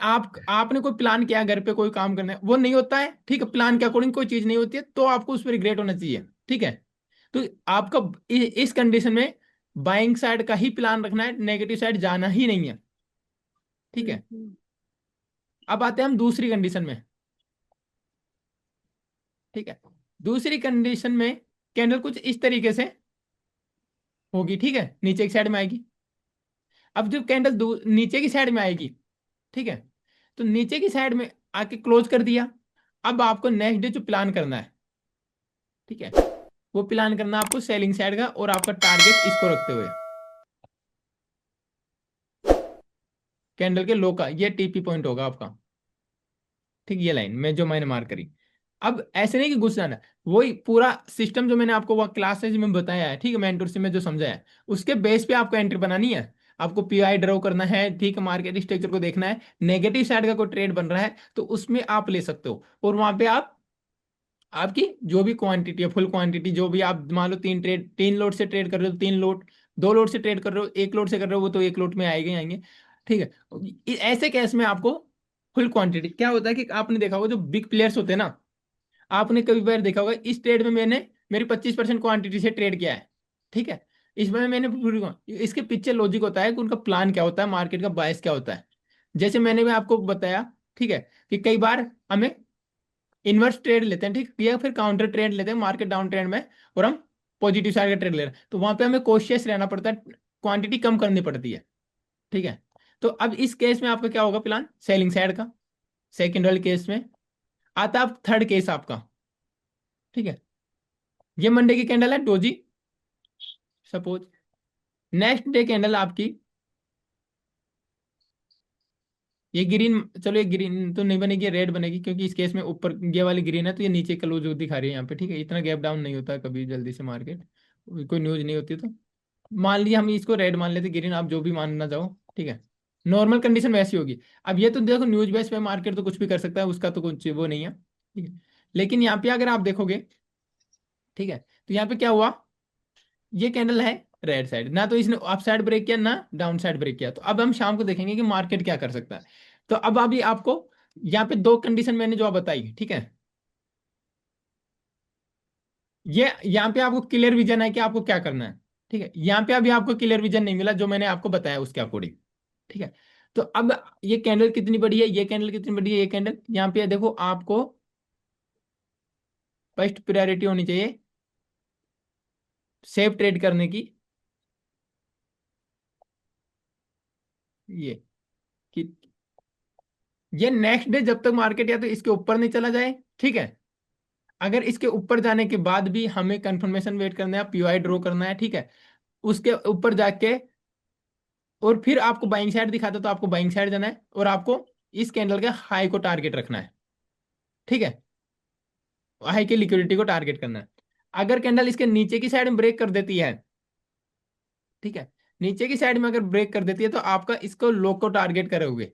S2: आपने कोई प्लान किया, घर पे कोई काम करना है, वो नहीं होता है, ठीक है, प्लान के अकॉर्डिंग कोई चीज नहीं होती है, तो आपको उस पर रिग्रेट होना चाहिए, ठीक है। तो आपका इस कंडीशन में बाइंग साइड का ही प्लान रखना है, नेगेटिव साइड जाना ही नहीं है, ठीक है।
S3: हम्म।
S2: अब आते हैं हम दूसरी कंडीशन में, ठीक है। दूसरी कंडीशन में कैंडल कुछ इस तरीके से होगी, ठीक है, नीचे की साइड में आएगी। अब जब कैंडल नीचे की साइड में आएगी, ठीक है, तो नीचे की साइड में आके क्लोज कर दिया। अब आपको नेक्स्ट डे जो प्लान करना है, ठीक है, वो प्लान करना आपको सेलिंग साइड का, और आपका टारगेट इसको रखते हुए, कैंडल के लो का ये टीपी पॉइंट होगा आपका, ठीक, ये लाइन में जो मैंने मार्क करी। अब ऐसे नहीं कि घुस जाना, वही पूरा सिस्टम जो मैंने आपको वो क्लासेज में बताया है, ठीक है, मेंटरशिप में जो समझाया है, उसके बेस पे आपको एंट्री बनानी है। आपको पीआई ड्रॉ करना है, ठीक है, मार्केट स्ट्रक्चर को देखना है, नेगेटिव साइड का कोई ट्रेड बन रहा है तो उसमें आप ले सकते हो, और वहां पे आप आपकी जो भी क्वांटिटी है, फुल क्वांटिटी, जो भी आप मान लो 3 लोट से ट्रेड कर रहे हो तो 3 लोट, 2 लोट से ट्रेड कर रहे हो, 1 लोट से कर रहे हो, वो तो 1 लोट में आएंगे आएंगे, ठीक है। ऐसे केस में आपको फुल क्वांटिटी, क्या होता है कि आपने देखा होगा जो बिग प्लेयर्स होते हैं ना, आपने कभी बार देखा होगा इस ट्रेड में मैंने मेरी 25% क्वांटिटी से ट्रेड किया है, ठीक है, इसमें मैंने इसके पीछे लॉजिक होता है कि उनका प्लान क्या होता है, मार्केट का बायस क्या होता है। जैसे मैंने भी आपको बताया, ठीक है, कि कई बार हमें इन्वर्स ट्रेड लेते हैं, ठीक, या फिर काउंटर ट्रेड लेते हैं मार्केट डाउन ट्रेंड में, और हम पॉजिटिव साइड का ट्रेड ले रहे हैं, तो वहां पे हमें कॉशियस रहना पड़ता है, क्वांटिटी कम करनी पड़ती है, ठीक है। तो अब इस केस में आपका क्या होगा प्लान, सेलिंग साइड का। सेकेंड वाले केस में आता है थर्ड केस आपका, ठीक है। ये मंडे की कैंडल है doji, suppose next day candle आपकी ये ग्रीन, चलो ये ग्रीन तो नहीं बनेगी, रेड बनेगी, क्योंकि इस केस में ऊपर ये वाली ग्रीन है, तो ये नीचे क्लोज दिखा रही है यहाँ पे, ठीक है। इतना गैप डाउन नहीं होता कभी जल्दी से मार्केट, कोई न्यूज नहीं होती, तो मान लिया हम इसको रेड मान लेते, ग्रीन आप जो भी मानना चाहो, ठीक है। नॉर्मल कंडीशन वैसी होगी। अब ये तो देखो न्यूज बेस पे मार्केट तो कुछ भी कर सकता है, उसका तो कुछ वो नहीं है, ठीक है। लेकिन यहाँ पे अगर आप देखोगे, ठीक है, तो यहाँ पे क्या हुआ, ये कैंडल है रेड साइड, ना तो इसने अप साइड ब्रेक किया ना डाउन साइड ब्रेक किया, तो अब हम शाम को देखेंगे कि मार्केट क्या कर सकता है। तो अब अभी आपको यहाँ पे दो कंडीशन मैंने जो बताई, ठीक है, ये यहाँ पे आपको क्लियर विजन है कि आपको क्या करना है, ठीक है। यहाँ पे अभी आपको क्लियर विजन नहीं मिला जो मैंने आपको बताया उसके अकॉर्डिंग, ठीक है। तो अब ये कैंडल कितनी बड़ी है, ये कैंडल कितनी बड़ी है, ये कैंडल यहाँ पे देखो, आपको फर्स्ट प्रायोरिटी होनी चाहिए सेफ ट्रेड करने की, ये कि ये नेक्स्ट डे जब तक मार्केट या तो इसके ऊपर नहीं चला जाए, ठीक है, अगर इसके ऊपर जाने के बाद भी हमें कंफर्मेशन वेट करना है, पीओआई ड्रॉ करना है, ठीक है, उसके ऊपर जाके और फिर आपको बाइंग साइड दिखाता तो आपको बाइंग साइड जाना है और आपको इस कैंडल के हाई को टारगेट रखना है, ठीक है, हाई की लिक्विडिटी को टारगेट करना है। अगर कैंडल इसके नीचे की साइड में ब्रेक कर देती है, ठीक है, नीचे की साइड में अगर ब्रेक कर देती है तो आपका इसको लो को टारगेट करोगे,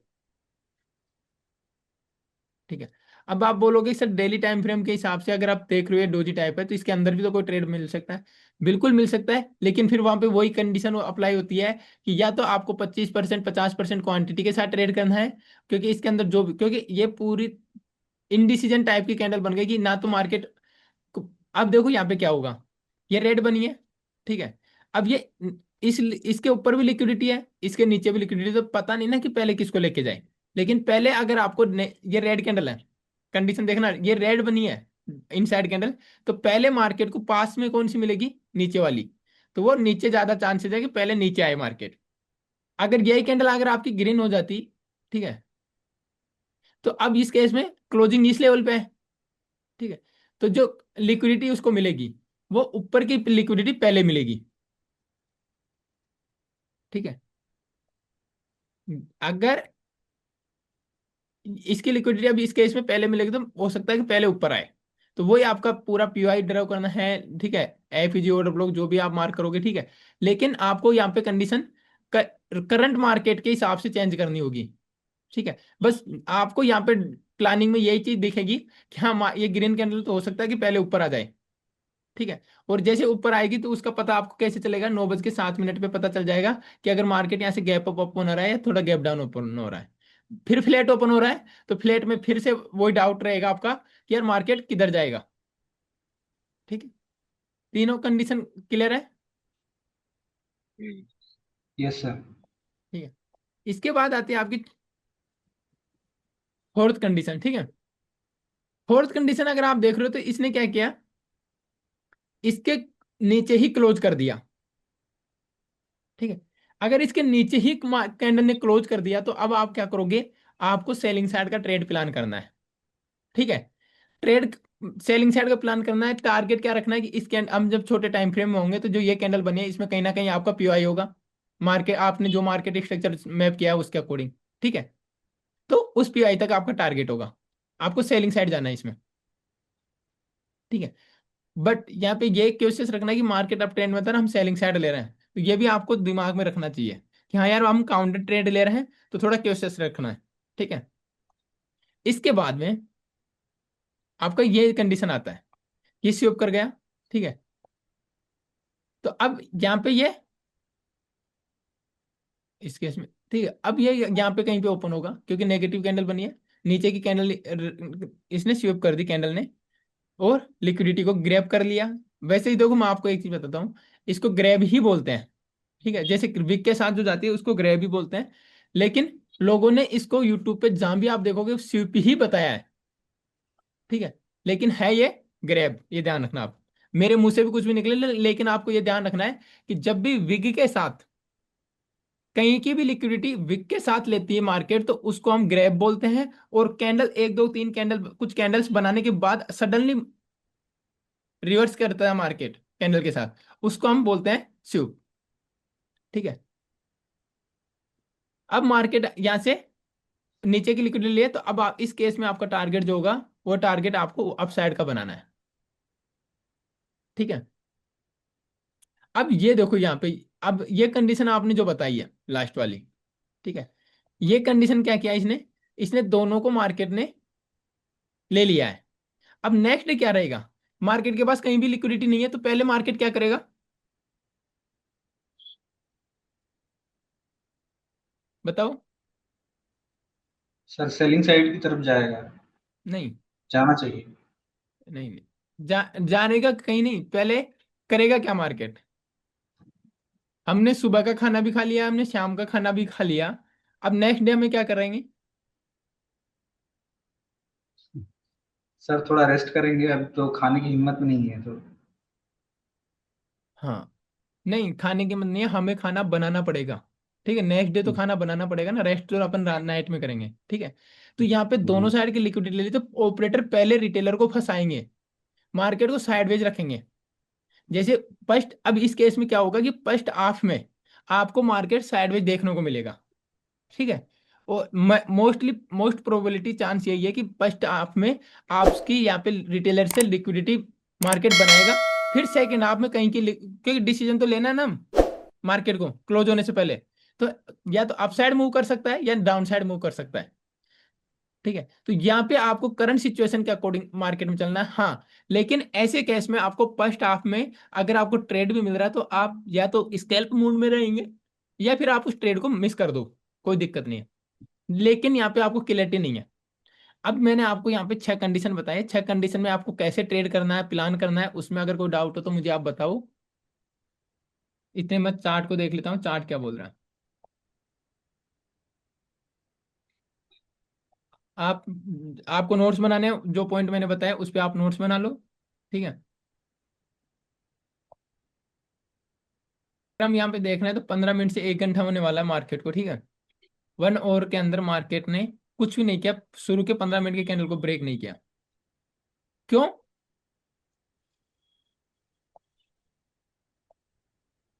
S2: ठीक है। अब आप बोलोगे सर डेली टाइम फ्रेम के हिसाब से अगर आप देख रहे हो डोजी टाइप है तो इसके अंदर भी तो कोई ट्रेड मिल सकता है, बिल्कुल मिल सकता है, लेकिन फिर वहां पे वही कंडीशन अप्लाई होती है कि या तो आपको 25% 50% क्वांटिटी के साथ ट्रेड करना है, क्योंकि इसके अंदर जो भी, क्योंकि ये पूरी इनडिसीजन टाइप की कैंडल बन गई कि ना तो मार्केट, अब देखो यहाँ पे क्या होगा, ये रेड बनी है, ठीक है, अब ये इस इसके ऊपर भी लिक्विडिटी है, इसके नीचे भी लिक्विडिटी, तो पता नहीं ना कि पहले किसको लेके जाए, लेकिन पहले अगर आपको ये रेड कैंडल है, कंडीशन देखना, ये रेड बनी है इनसाइड कैंडल, तो पहले मार्केट को पास में कौन सी मिलेगी, नीचे वाली, तो वो नीचे ज्यादा चांसेस है कि पहले नीचे आए मार्केट। अगर यही कैंडल अगर आपकी ग्रीन हो जाती, ठीक है, तो अब इस केस में क्लोजिंग इस लेवल पे है, ठीक है, तो जो लिक्विडिटी उसको मिलेगी वो ऊपर की लिक्विडिटी पहले मिलेगी, ठीक है, अगर इसकी लिक्विडिटी अब इस केस में पहले मिलेगी तो हो सकता है कि पहले ऊपर आए, तो वही आपका पूरा पीओआई ड्राइव करना है, ठीक है, एफईजी ऑर्डर ब्लॉक जो भी आप मार्क करोगे, ठीक है, लेकिन आपको यहाँ पे कंडीशन करंट मार्केट के हिसाब से चेंज करनी होगी, ठीक है, बस आपको यहाँ पे प्लानिंग में यही चीज दिखेगी कि हाँ ये ग्रीन कैंडल तो हो सकता है कि पहले ऊपर आ जाए, ठीक है, और जैसे ऊपर आएगी तो उसका पता आपको कैसे चलेगा, 9:07 पे पता चल जाएगा कि अगर मार्केट यहाँ से गैप अप ओपन हो रहा है या थोड़ा गैप डाउन ओपन हो रहा है, फिर फ्लैट ओपन हो रहा है तो फ्लैट में फिर से वही डाउट रहेगा आपका कि यार मार्केट किधर जाएगा, ठीक है, तीनों कंडीशन क्लियर है,
S1: यस सर।
S2: ठीक है। इसके बाद आती है आपकी फोर्थ कंडीशन, ठीक है, फोर्थ कंडीशन अगर आप देख रहे हो तो इसने क्या किया, इसके नीचे ही क्लोज कर दिया, ठीक है, अगर इसके नीचे ही कैंडल ने क्लोज कर दिया तो अब आप क्या करोगे, आपको सेलिंग साइड का ट्रेड प्लान करना है, ठीक है, ट्रेड सेलिंग साइड का प्लान करना है, टारगेट क्या रखना है कि इस कैंडल हम जब छोटे टाइम फ्रेम में होंगे तो जो ये कैंडल बनी है इसमें कहीं ना कहीं आपका पीओआई होगा, मार्केट आपने जो मार्केट स्ट्रक्चर मैप किया है उसके अकॉर्डिंग, ठीक है, तो उस पीओआई तक आपका टारगेट होगा, आपको सेलिंग साइड जाना है इसमें, ठीक है, बट यहाँ पे ये कोशिश रखना है कि मार्केट अप ट्रेंड में था ना, हम सेलिंग साइड ले रहे हैं, तो ये भी आपको दिमाग में रखना चाहिए कि हाँ यार हम काउंटर ट्रेड ले रहे हैं तो थोड़ा कोशिश रखना है, ठीक है। इसके बाद में आपका ये कंडीशन आता है, ये स्विप कर गया, ठीक है, तो अब यहाँ पे ये इस केस में, ठीक है, अब ये यहाँ पे कहीं पे ओपन होगा क्योंकि नेगेटिव कैंडल बनी है, नीचे की कैंडल इसने स्विप कर दी कैंडल ने और लिक्विडिटी को ग्रैब कर लिया। वैसे ही देखो मैं आपको एक चीज बताता हूँ, इसको ग्रैब ही बोलते हैं, ठीक है, जैसे विक के साथ जो जाती है उसको ग्रैब ही बोलते हैं, लेकिन लोगों ने इसको यूट्यूब पे जहां भी आप देखोगे स्विप ही बताया है, ठीक है, लेकिन है ये ग्रैब, ये ध्यान रखना आप, मेरे मुंह से भी कुछ भी निकले लेकिन आपको ये ध्यान रखना है कि जब भी विग के साथ कहीं की भी लिक्विडिटी विक के साथ लेती है मार्केट तो उसको हम ग्रैब बोलते हैं, और कैंडल एक दो तीन कैंडल कुछ कैंडल्स बनाने के बाद सडनली रिवर्स करता है मार्केट कैंडल के साथ, उसको हम बोलते हैं स्विप, ठीक है। अब मार्केट यहां से नीचे की लिक्विडिटी लिए तो अब आप इस केस में आपका टारगेट जो होगा वो टारगेट आपको अपसाइड का बनाना है, ठीक है। अब ये देखो यहाँ पे, अब ये कंडीशन आपने जो बताई है लास्ट वाली, ठीक है, ये कंडीशन क्या किया इसने, इसने दोनों को मार्केट ने ले लिया है। अब नेक्स्ट डे क्या रहेगा, मार्केट के पास कहीं भी लिक्विडिटी नहीं है तो पहले मार्केट क्या करेगा, बताओ।
S1: सर सेलिंग साइड की तरफ जाएगा,
S2: नहीं
S1: जाना चाहिए।
S2: नहीं नहीं, जाने का कहीं नहीं, पहले करेगा क्या मार्केट, हमने सुबह का खाना भी खा लिया, हमने शाम का खाना भी खा लिया, अब नेक्स्ट डे हमें क्या करेंगे?
S1: सर थोड़ा रेस्ट करेंगे, अब तो खाने की हिम्मत नहीं है तो।
S2: हाँ, नहीं खाने की मन नहीं है, हमें खाना बनाना पड़ेगा। ठीक है, नेक्स्ट डे तो खाना बनाना पड़ेगा ना, रेस्ट तो अपन नाइट में करेंगे। ठीक है, तो यहाँ पे दोनों
S1: जी।
S2: साइड की लिक्विडिटी ले ली, तो ऑपरेटर पहले रिटेलर को फंसाएंगे, मार्केट को साइडवेज रखेंगे। जैसे फर्स्ट, अब इस केस में क्या होगा कि फर्स्ट हाफ में आपको मार्केट साइडवेज देखने को मिलेगा। ठीक है, और मोस्ट प्रोबेबिलिटी चांस यही है कि फर्स्ट हाफ में आपकी यहाँ पे रिटेलर से लिक्विडिटी मार्केट बनाएगा। फिर सेकंड हाफ में कहीं की क्योंकि डिसीजन तो लेना है ना मार्केट को क्लोज होने से पहले, तो या तो अपसाइड मूव कर सकता है या डाउन साइड मूव कर सकता है। ठीक है, तो यहाँ पे आपको करंट सिचुएशन के अकॉर्डिंग मार्केट में चलना है। हाँ, लेकिन ऐसे केस में आपको फर्स्ट हाफ में अगर आपको ट्रेड भी मिल रहा है तो आप या तो स्कैल्प मूड में रहेंगे या फिर आप उस ट्रेड को मिस कर दो, कोई दिक्कत नहीं है। लेकिन यहाँ पे आपको क्लैरिटी नहीं है। अब मैंने आपको यहाँ पे 6 कंडीशन बताए, 6 कंडीशन में आपको कैसे ट्रेड करना है, प्लान करना है, उसमें अगर कोई डाउट हो तो मुझे आप बताओ। इतने मैं चार्ट को देख लेता हूँ, चार्ट क्या बोल रहा है। आप आपको नोट्स बनाने हैं, जो पॉइंट मैंने बताया उस पर आप नोट्स बना लो। ठीक है, हम यहाँ पे देख रहे हैं तो 15 मिनट से 1 घंटा होने वाला है मार्केट को। ठीक है, 1 आवर के अंदर मार्केट ने कुछ भी नहीं किया, शुरू के 15 मिनट के कैंडल को ब्रेक नहीं किया। क्यों?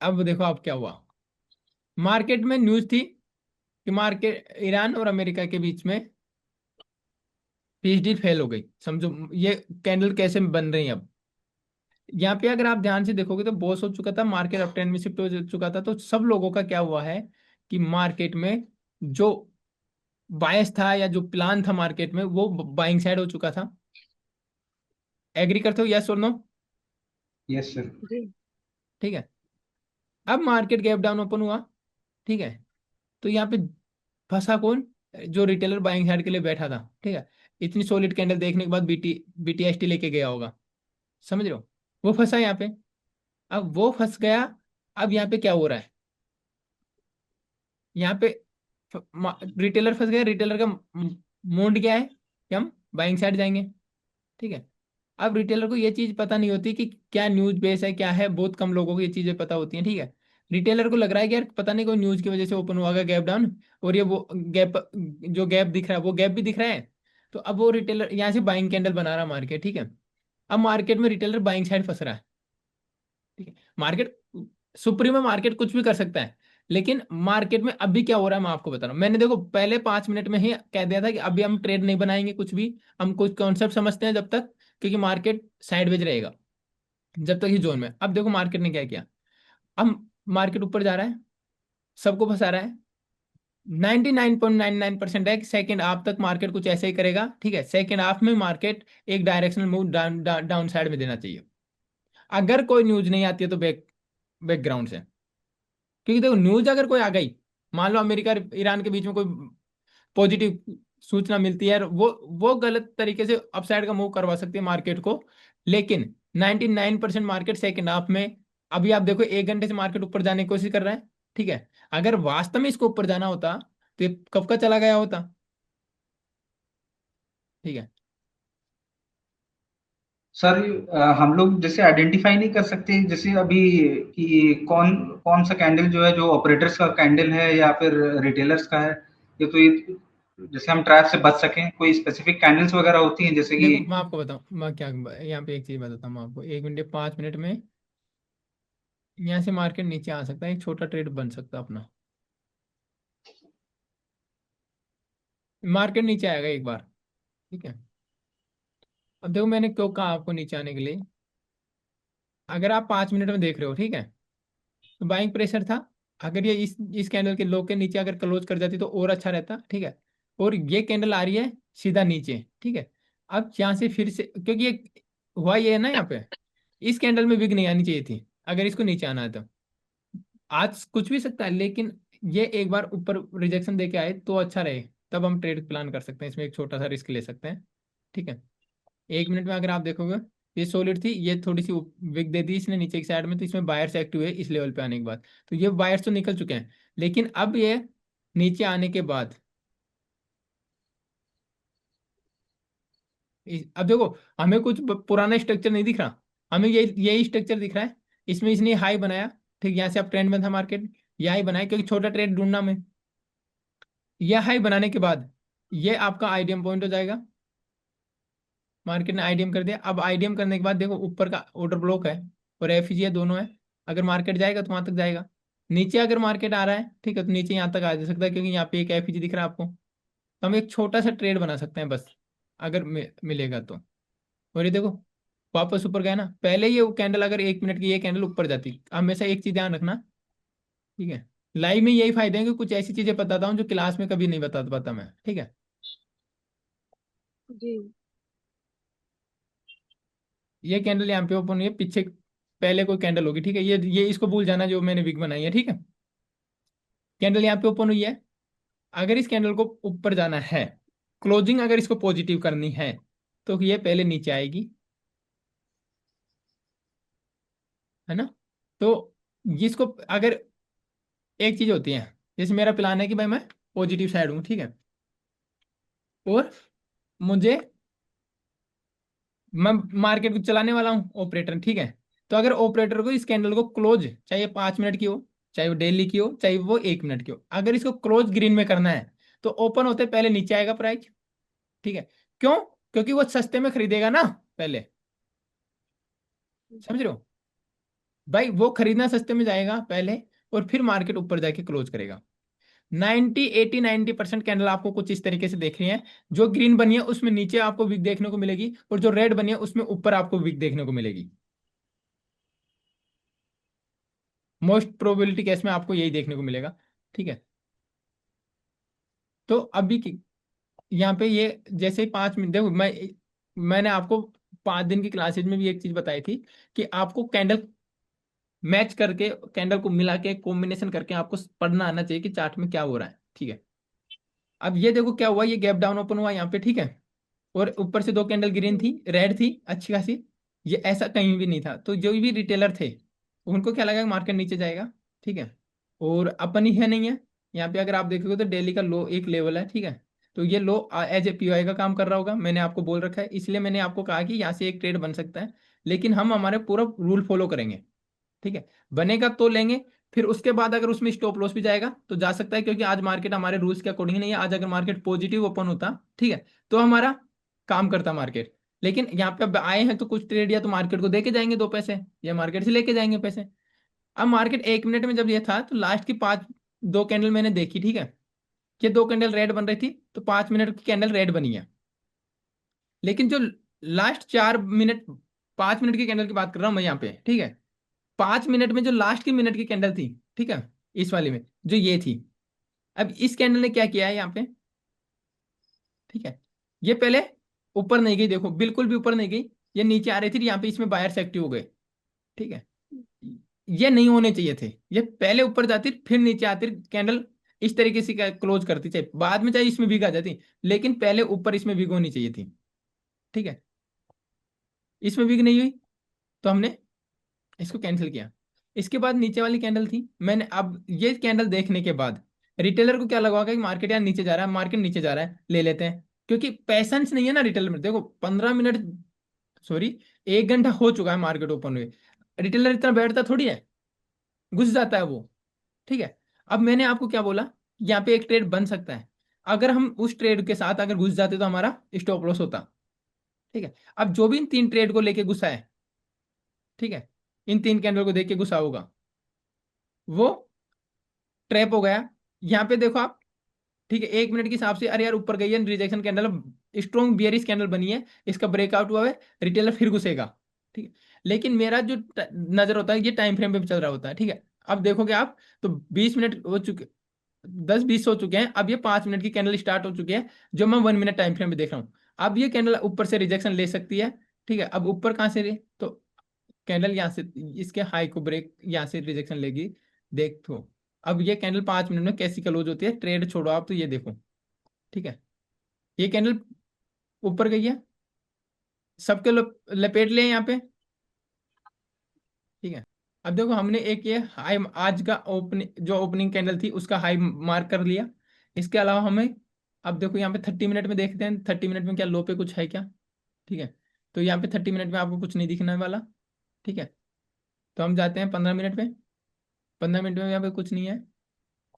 S2: अब देखो अब क्या हुआ। मार्केट में न्यूज थी कि मार्केट ईरान और अमेरिका के बीच में पीस डील फेल हो गई। समझो ये कैंडल कैसे बन रही है। अब यहाँ पे अगर आप ध्यान से देखोगे तो बहुत हो चुका था, मार्केट अप ट्रेंड में शिफ्ट हो चुका था, तो सब लोगों का क्या हुआ है कि मार्केट में जो बायस था या जो प्लान था मार्केट में वो बाइंग साइड हो चुका था। एग्री करते हो, यस और नो?
S1: Yes sir.
S3: जी।
S2: ठीक है, अब मार्केट गैप डाउन ओपन हुआ। ठीक है, तो यहाँ पे फंसा कौन? जो रिटेलर बाइंग साइड के लिए बैठा था। ठीक है, इतनी सॉलिड कैंडल देखने के बाद बीटीएसटी लेके गया होगा, समझ रहे हो? वो फंसा यहाँ पे। अब वो फंस गया। अब यहाँ पे क्या हो रहा है, यहाँ पे रिटेलर फंस गया। रिटेलर का मूड क्या है कि हम बाइंग साइड जाएंगे। ठीक है, अब रिटेलर को ये चीज पता नहीं होती कि क्या न्यूज बेस है क्या है, बहुत कम लोगों को ये चीजें पता होती हैं। ठीक है, रिटेलर को लग रहा है कि यार पता नहीं कोई न्यूज की वजह से ओपन हुआ होगा गैप डाउन, और ये वो गैप, जो गैप दिख रहा है वो गैप भी दिख रहा है। तो अब वो रिटेलर यहाँ से बाइंग कैंडल बना रहा मार्केट। ठीक है, अब मार्केट में रिटेलर बाइंग साइड फंस रहा है। ठीक है, मार्केट सुप्रीम में मार्केट कुछ भी कर सकता है, लेकिन मार्केट में अभी क्या हो रहा है मैं आपको बता रहा हूँ। मैंने देखो पहले 5 मिनट में ही कह दिया था कि अभी हम ट्रेड नहीं बनाएंगे कुछ भी, हम कुछ कॉन्सेप्ट समझते हैं जब तक, क्योंकि मार्केट साइडवेज रहेगा जब तक इस जोन में। अब देखो मार्केट ने क्या किया। अब मार्केट ऊपर जा रहा है, सबको फंसा रहा है। 99.99% है कि सेकेंड हाफ तक मार्केट कुछ ऐसे ही करेगा। ठीक है, सेकेंड हाफ में मार्केट एक डायरेक्शनल मूव डाउन साइड में देना चाहिए, अगर कोई न्यूज नहीं आती है तो बैकग्राउंड से। क्योंकि देखो न्यूज अगर कोई आ गई, मान लो अमेरिका ईरान के बीच में कोई पॉजिटिव सूचना मिलती है, वो गलत तरीके से अपसाइड का मूव करवा सकती है मार्केट को। लेकिन 99% मार्केट सेकेंड हाफ में, अभी आप देखो 1 घंटे से मार्केट ऊपर जाने की कोशिश कर रहा है। ठीक है, अगर वास्तव में इसको ऊपर जाना होता तो ये कब का चला गया होता। ठीक है,
S1: सर हम लोग जैसे आइडेंटिफाई नहीं कर सकते जैसे अभी कि कौन कौन सा कैंडल जो है जो ऑपरेटर्स का कैंडल है या फिर रिटेलर्स का है, ये तो ये जैसे हम ट्रैप से बच सकें, कोई स्पेसिफिक कैंडल्स वगैरह होती हैं जैसे कि।
S2: देखो मैं आपको बताऊं, मैं क्या यहाँ पे एक चीज बताता हूँ मैं आपको। 1 घंटे 5 मिनट में यहाँ से मार्केट नीचे आ सकता है, एक छोटा ट्रेड बन सकता है अपना। मार्केट नीचे आएगा एक बार। ठीक है, अब देखो मैंने क्यों कहा आपको नीचे आने के लिए। अगर आप 5 मिनट में देख रहे हो, ठीक है, तो बाइंग प्रेशर था। अगर ये इस कैंडल के लो के नीचे अगर क्लोज कर जाती तो और अच्छा रहता। ठीक है, और ये कैंडल आ रही है सीधा नीचे। ठीक है, अब यहाँ से फिर से, क्योंकि ये हुआ ये है ना यहाँ पे, इस कैंडल में विग नहीं आनी चाहिए थी अगर इसको नीचे आना है तो। आज कुछ भी सकता है, लेकिन ये एक बार ऊपर रिजेक्शन देके आए तो अच्छा रहे, तब हम ट्रेड प्लान कर सकते हैं, इसमें एक छोटा सा रिस्क ले सकते हैं। ठीक है, 1 मिनट में अगर आप देखोगे, ये सॉलिड थी, ये थोड़ी सी विक दे दी इसने नीचे की साइड में, तो इसमें बायर्स एक्टिव है इस लेवल पे आने के बाद। तो ये बायर्स तो निकल चुके हैं, लेकिन अब ये नीचे आने के बाद अब देखो, हमें कुछ पुराना स्ट्रक्चर नहीं दिख रहा, हमें यही स्ट्रक्चर दिख रहा है। इसमें इसने हाई बनाया, ठीक, यहाँ से अब ट्रेंड में था मार्केट, ये हाई बनाया क्योंकि छोटा ट्रेड ढूंढना में। यह हाई बनाने के बाद ये आपका आईडीएम पॉइंट हो जाएगा। मार्केट ने आईडीएम कर दिया। अब आईडीएम करने के बाद देखो ऊपर का ऑर्डर ब्लॉक है और एफजी है, दोनों है। अगर मार्केट जाएगा तो वहां तक जाएगा। नीचे अगर मार्केट आ रहा है, ठीक है, तो नीचे यहाँ तक आ जा सकता है क्योंकि यहाँ पे एक एफजी दिख रहा है आपको। तो हम एक छोटा सा ट्रेड बना सकते हैं बस, अगर मिलेगा तो। और ये देखो वापस ऊपर गया ना। पहले ये कैंडल अगर 1 मिनट की ये कैंडल ऊपर जाती, हमेशा एक चीज ध्यान रखना, ठीक है, लाइव में यही फायदे हैं कि कुछ ऐसी चीजें बताता हूँ जो क्लास में कभी नहीं बता पाता मैं, ठीक है।
S3: जी।
S2: ये कैंडल यहाँ पे ओपन हुई है, पीछे पहले कोई कैंडल होगी, ठीक है, ये इसको भूल जाना जो मैंने विग बनाई है, ठीक है। कैंडल यहाँ पे ओपन हुई है। अगर इस कैंडल को ऊपर जाना है, क्लोजिंग अगर इसको पॉजिटिव करनी है, तो ये पहले नीचे आएगी, है ना। तो जिसको अगर एक चीज होती है, जैसे मेरा प्लान है कि भाई मैं पॉजिटिव साइड हूँ, ठीक है, और मुझे, मैं मार्केट को चलाने वाला हूँ ऑपरेटर, ठीक है। तो अगर ऑपरेटर को इस कैंडल को क्लोज, चाहे 5 मिनट की हो, चाहे वो डेली की हो, चाहे वो 1 मिनट की हो, अगर इसको क्लोज ग्रीन में करना है तो ओपन होते पहले नीचे आएगा प्राइस, ठीक है। क्यों? क्योंकि वो सस्ते में खरीदेगा ना पहले, समझ रहे हो भाई, वो खरीदना सस्ते में जाएगा पहले और फिर मार्केट ऊपर जाके क्लोज करेगा। 90 80 90% कैंडल आपको कुछ इस तरीके से देख रही है। जो ग्रीन बनी है उसमें नीचे आपको विक देखने को मिलेगी, और जो रेड बनी है उसमें ऊपर आपको विक देखने को मिलेगी। मोस्ट प्रोबेबिलिटी केस में आपको यही देखने को मिलेगा, ठीक है। तो अभी यहाँ पे ये जैसे ही 5 मिनट देखो, मैंने आपको 5 दिन की क्लासेज में भी एक चीज बताई थी कि आपको कैंडल मैच करके, कैंडल को मिला के कॉम्बिनेशन करके आपको पढ़ना आना चाहिए कि चार्ट में क्या हो रहा है, ठीक है। अब ये देखो क्या हुआ, ये गैप डाउन ओपन हुआ यहाँ पे, ठीक है, और ऊपर से 2 कैंडल ग्रीन थी, रेड थी अच्छी खासी। ये ऐसा कहीं भी नहीं था, तो जो भी रिटेलर थे उनको क्या लगा मार्केट नीचे जाएगा, ठीक है। और अपन ही है नहीं है यहाँ पे, अगर आप देखोगे तो डेली का लो एक लेवल है, ठीक है। तो ये लो एज ए पीओआई का काम कर रहा होगा, मैंने आपको बोल रखा है, इसलिए मैंने आपको कहा कि यहाँ से एक ट्रेड बन सकता है, लेकिन हम हमारे पूरा रूल फॉलो करेंगे, ठीक है। बनेगा तो लेंगे, फिर उसके बाद अगर उसमें स्टॉप लॉस भी जाएगा तो जा सकता है, क्योंकि आज मार्केट हमारे रूल्स के अकॉर्डिंग नहीं है। आज अगर मार्केट पॉजिटिव ओपन होता, ठीक है, तो हमारा काम करता मार्केट। लेकिन यहाँ पे अब आए हैं तो कुछ ट्रेड या तो मार्केट को देके जाएंगे 2 पैसे, या मार्केट से लेके जाएंगे पैसे। अब मार्केट 1 मिनट में जब ये था तो लास्ट की 2 कैंडल मैंने देखी, ठीक है, ये 2 कैंडल रेड बन रही थी, तो 5 मिनट की कैंडल रेड बनी है। लेकिन जो लास्ट 4 मिनट, 5 मिनट की कैंडल की बात कर रहा हूं मैं यहाँ पे, ठीक है, 5 मिनट में जो लास्ट की मिनट की कैंडल थी, ठीक है, इस वाली में जो ये थी, अब इस कैंडल ने क्या किया है यहाँ पे, ठीक है, ये पहले ऊपर नहीं गई, देखो बिल्कुल भी ऊपर नहीं गई, ये नीचे आ रही थी, यहाँ पे इसमें बायर्स एक्टिव हो गए, ठीक है। ये नहीं होने चाहिए थे, ये पहले ऊपर जाती फिर नीचे आती कैंडल, इस तरीके से क्लोज करती, चाहे बाद में चाहे इसमें भीग आ जाती, लेकिन पहले ऊपर इसमें भीग होनी चाहिए थी, ठीक है। इसमें भीग नहीं हुई तो हमने इसको कैंसिल किया। इसके बाद नीचे वाली कैंडल थी, मैंने अब ये कैंडल देखने के बाद रिटेलर को क्या लगा होगा कि मार्केट यार नीचे जा रहा है, मार्केट नीचे जा रहा है, ले लेते हैं, क्योंकि पैसेंस नहीं है ना रिटेलर में। देखो 15 मिनट, सॉरी, 1 घंटा हो चुका है मार्केट ओपन हुए, रिटेलर इतना बैठता थोड़ी है, घुस जाता है वो, ठीक है। अब मैंने आपको क्या बोला, यहाँ पे एक ट्रेड बन सकता है, अगर हम उस ट्रेड के साथ अगर घुस जाते तो हमारा स्टॉप लॉस होता, ठीक है। अब जो भी इन 3 ट्रेड को लेके घुसा है, ठीक है, इन 3 कैंडल को देख के गुस्सा होगा, वो ट्रैप हो गया। यहाँ पे देखो आप, ठीक है, 1 मिनट के हिसाब से, अरे यार ऊपर गई है rejection candle, strong bearish candle बनी है, इसका ब्रेकआउट हुआ है, रिटेलर फिर घुसेगा, ठीक है। लेकिन मेरा जो नजर होता है ये टाइम फ्रेम पे भी चल रहा होता है, ठीक है। अब देखोगे आप तो 20 मिनट हो चुके, 10 20 हो चुके हैं, अब ये 5 मिनट की कैंडल स्टार्ट हो चुकी है, जो मैं 1 मिनट टाइम फ्रेम पे देख रहा हूँ। अब ये कैंडल ऊपर से रिजेक्शन ले सकती है, ठीक है। अब ऊपर कहाँ से रहे, तो कैंडल यहाँ से इसके हाई को ब्रेक यहाँ से रिजेक्शन लेगी, देखो। अब ये कैंडल 5 मिनट में कैसी क्लोज होती है, ट्रेड छोड़ो आप, तो ये देखो, ठीक है, ये कैंडल ऊपर गई है, सबके लपेट लिए यहाँ पे, ठीक है। अब देखो हमने एक ये हाई, आज का ओपनिंग जो ओपनिंग कैंडल थी उसका हाई मार्क कर लिया, इसके अलावा हमें अब देखो यहाँ पे 30 मिनट में देखते हैं 30 मिनट में क्या लो पे कुछ है क्या। ठीक है, तो यहाँ पे 30 मिनट में आपको कुछ नहीं दिखने वाला। ठीक है, तो हम जाते हैं 15 मिनट में। 15 मिनट में यहाँ पे कुछ नहीं है।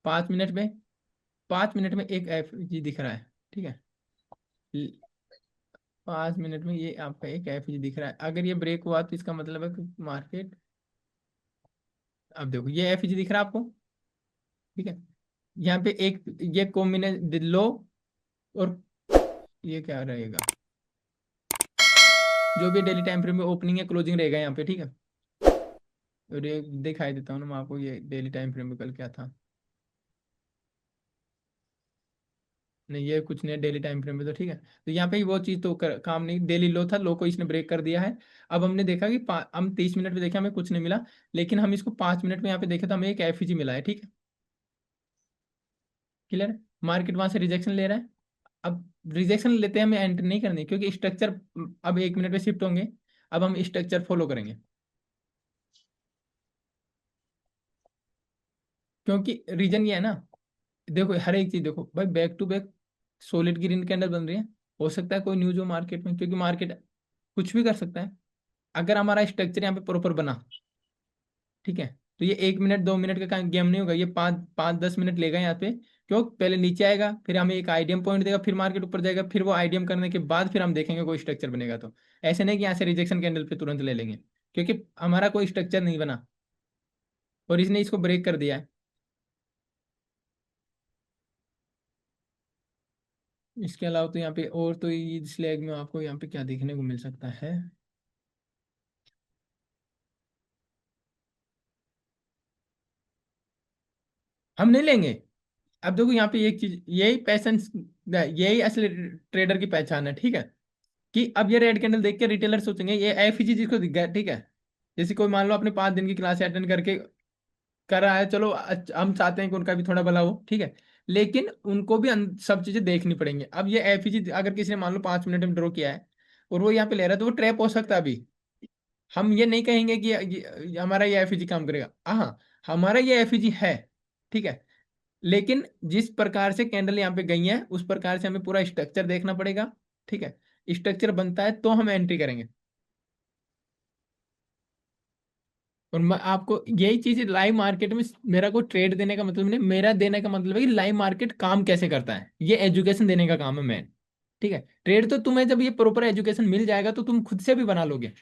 S2: 5 मिनट में, 5 मिनट में एक एफ जी दिख रहा है। ठीक है, 5 मिनट में ये आपका एक एफ जी दिख रहा है। अगर ये ब्रेक हुआ तो इसका मतलब है कि मार्केट, अब देखो ये एफ जी दिख रहा है आपको। ठीक है, यहाँ पे एक ये कॉम्बिनेशन लो, और ये क्या रहेगा, जो भी डेली टाइम फ्रेम में ओपनिंग या क्लोजिंग रहेगा यहाँ पे। ठीक है, और ये दिखाई देता हूँ ना मैं आपको, ये डेली टाइम फ्रेम में कल क्या था। नहीं, ये कुछ नहीं, डेली टाइम फ्रेम में तो ठीक है। तो यहाँ पे वो चीज़ तो काम नहीं, डेली लो था, लो को इसने ब्रेक कर दिया है। अब हमने देखा कि हम 30 मिनट में देखे हमें कुछ नहीं मिला, लेकिन हम इसको 5 मिनट में यहाँ पे देखे तो हमें एक एफ मिला है। ठीक है, क्लियर है। मार्केट वहां से रिजेक्शन ले रहा है। अब रिजेक्शन लेते हैं, हमें एंट्री नहीं करनी, क्योंकि स्ट्रक्चर अब 1 मिनट में शिफ्ट होंगे। अब हम स्ट्रक्चर फॉलो करेंगे, क्योंकि रीजन ये है ना, देखो हर एक चीज देखो भाई, back to back solid green candle बन रही है। हो सकता है कोई न्यूज हो मार्केट में, क्योंकि मार्केट कुछ भी कर सकता है। अगर हमारा स्ट्रक्चर यहाँ पे प्रॉपर बना, ठीक है, तो ये 1 मिनट 2 मिनट का गेम नहीं होगा, ये 5 5 10 मिनट लेगा यहाँ पे। क्यों, पहले नीचे आएगा, फिर हमें एक आइडियम पॉइंट देगा, फिर मार्केट ऊपर जाएगा, फिर वो आइडियम करने के बाद फिर हम देखेंगे कोई स्ट्रक्चर बनेगा तो। ऐसे नहीं कि यहाँ से रिजेक्शन कैंडल पे तुरंत ले लेंगे, क्योंकि हमारा कोई स्ट्रक्चर नहीं बना और इसने इसको ब्रेक कर दिया है। इसके अलावा तो यहाँ पे और तो इस लेग में आपको यहाँ पे क्या देखने को मिल सकता है। हम नहीं लेंगे। अब देखो यहाँ पे एक चीज, यही पैसेंस, यही असली ट्रेडर की पहचान है। ठीक है, कि अब ये रेड कैंडल देख के रिटेलर सोचेंगे ये एफ जी जिसको दिख गया। ठीक है, जैसे कोई मान लो अपने 5 दिन की क्लास अटेंड करके कर रहा है, चलो हम चाहते हैं कि उनका भी थोड़ा भला हो। ठीक है, लेकिन उनको भी सब चीजें देखनी पड़ेंगी। अब ये एफ जी अगर किसी ने मान लो 5 मिनट में ड्रॉ किया है और वो यहाँ पे ले रहा है, तो वो ट्रैप हो सकता है। अभी हम ये नहीं कहेंगे कि हमारा ये एफ जी काम करेगा। हाँ, हमारा ये एफ जी है। ठीक है, लेकिन जिस प्रकार से कैंडल यहाँ पे गई है उस प्रकार से हमें पूरा स्ट्रक्चर देखना पड़ेगा। ठीक है, स्ट्रक्चर बनता है तो हम एंट्री करेंगे। और मैं आपको यही चीज लाइव मार्केट में, मेरा कोई ट्रेड देने का मतलब नहीं, मेरा देने का मतलब है कि लाइव मार्केट काम कैसे करता है, ये एजुकेशन देने का काम है मैं। ठीक है, ट्रेड तो तुम्हें जब ये प्रॉपर एजुकेशन मिल जाएगा तो तुम खुद से भी बना लोगे।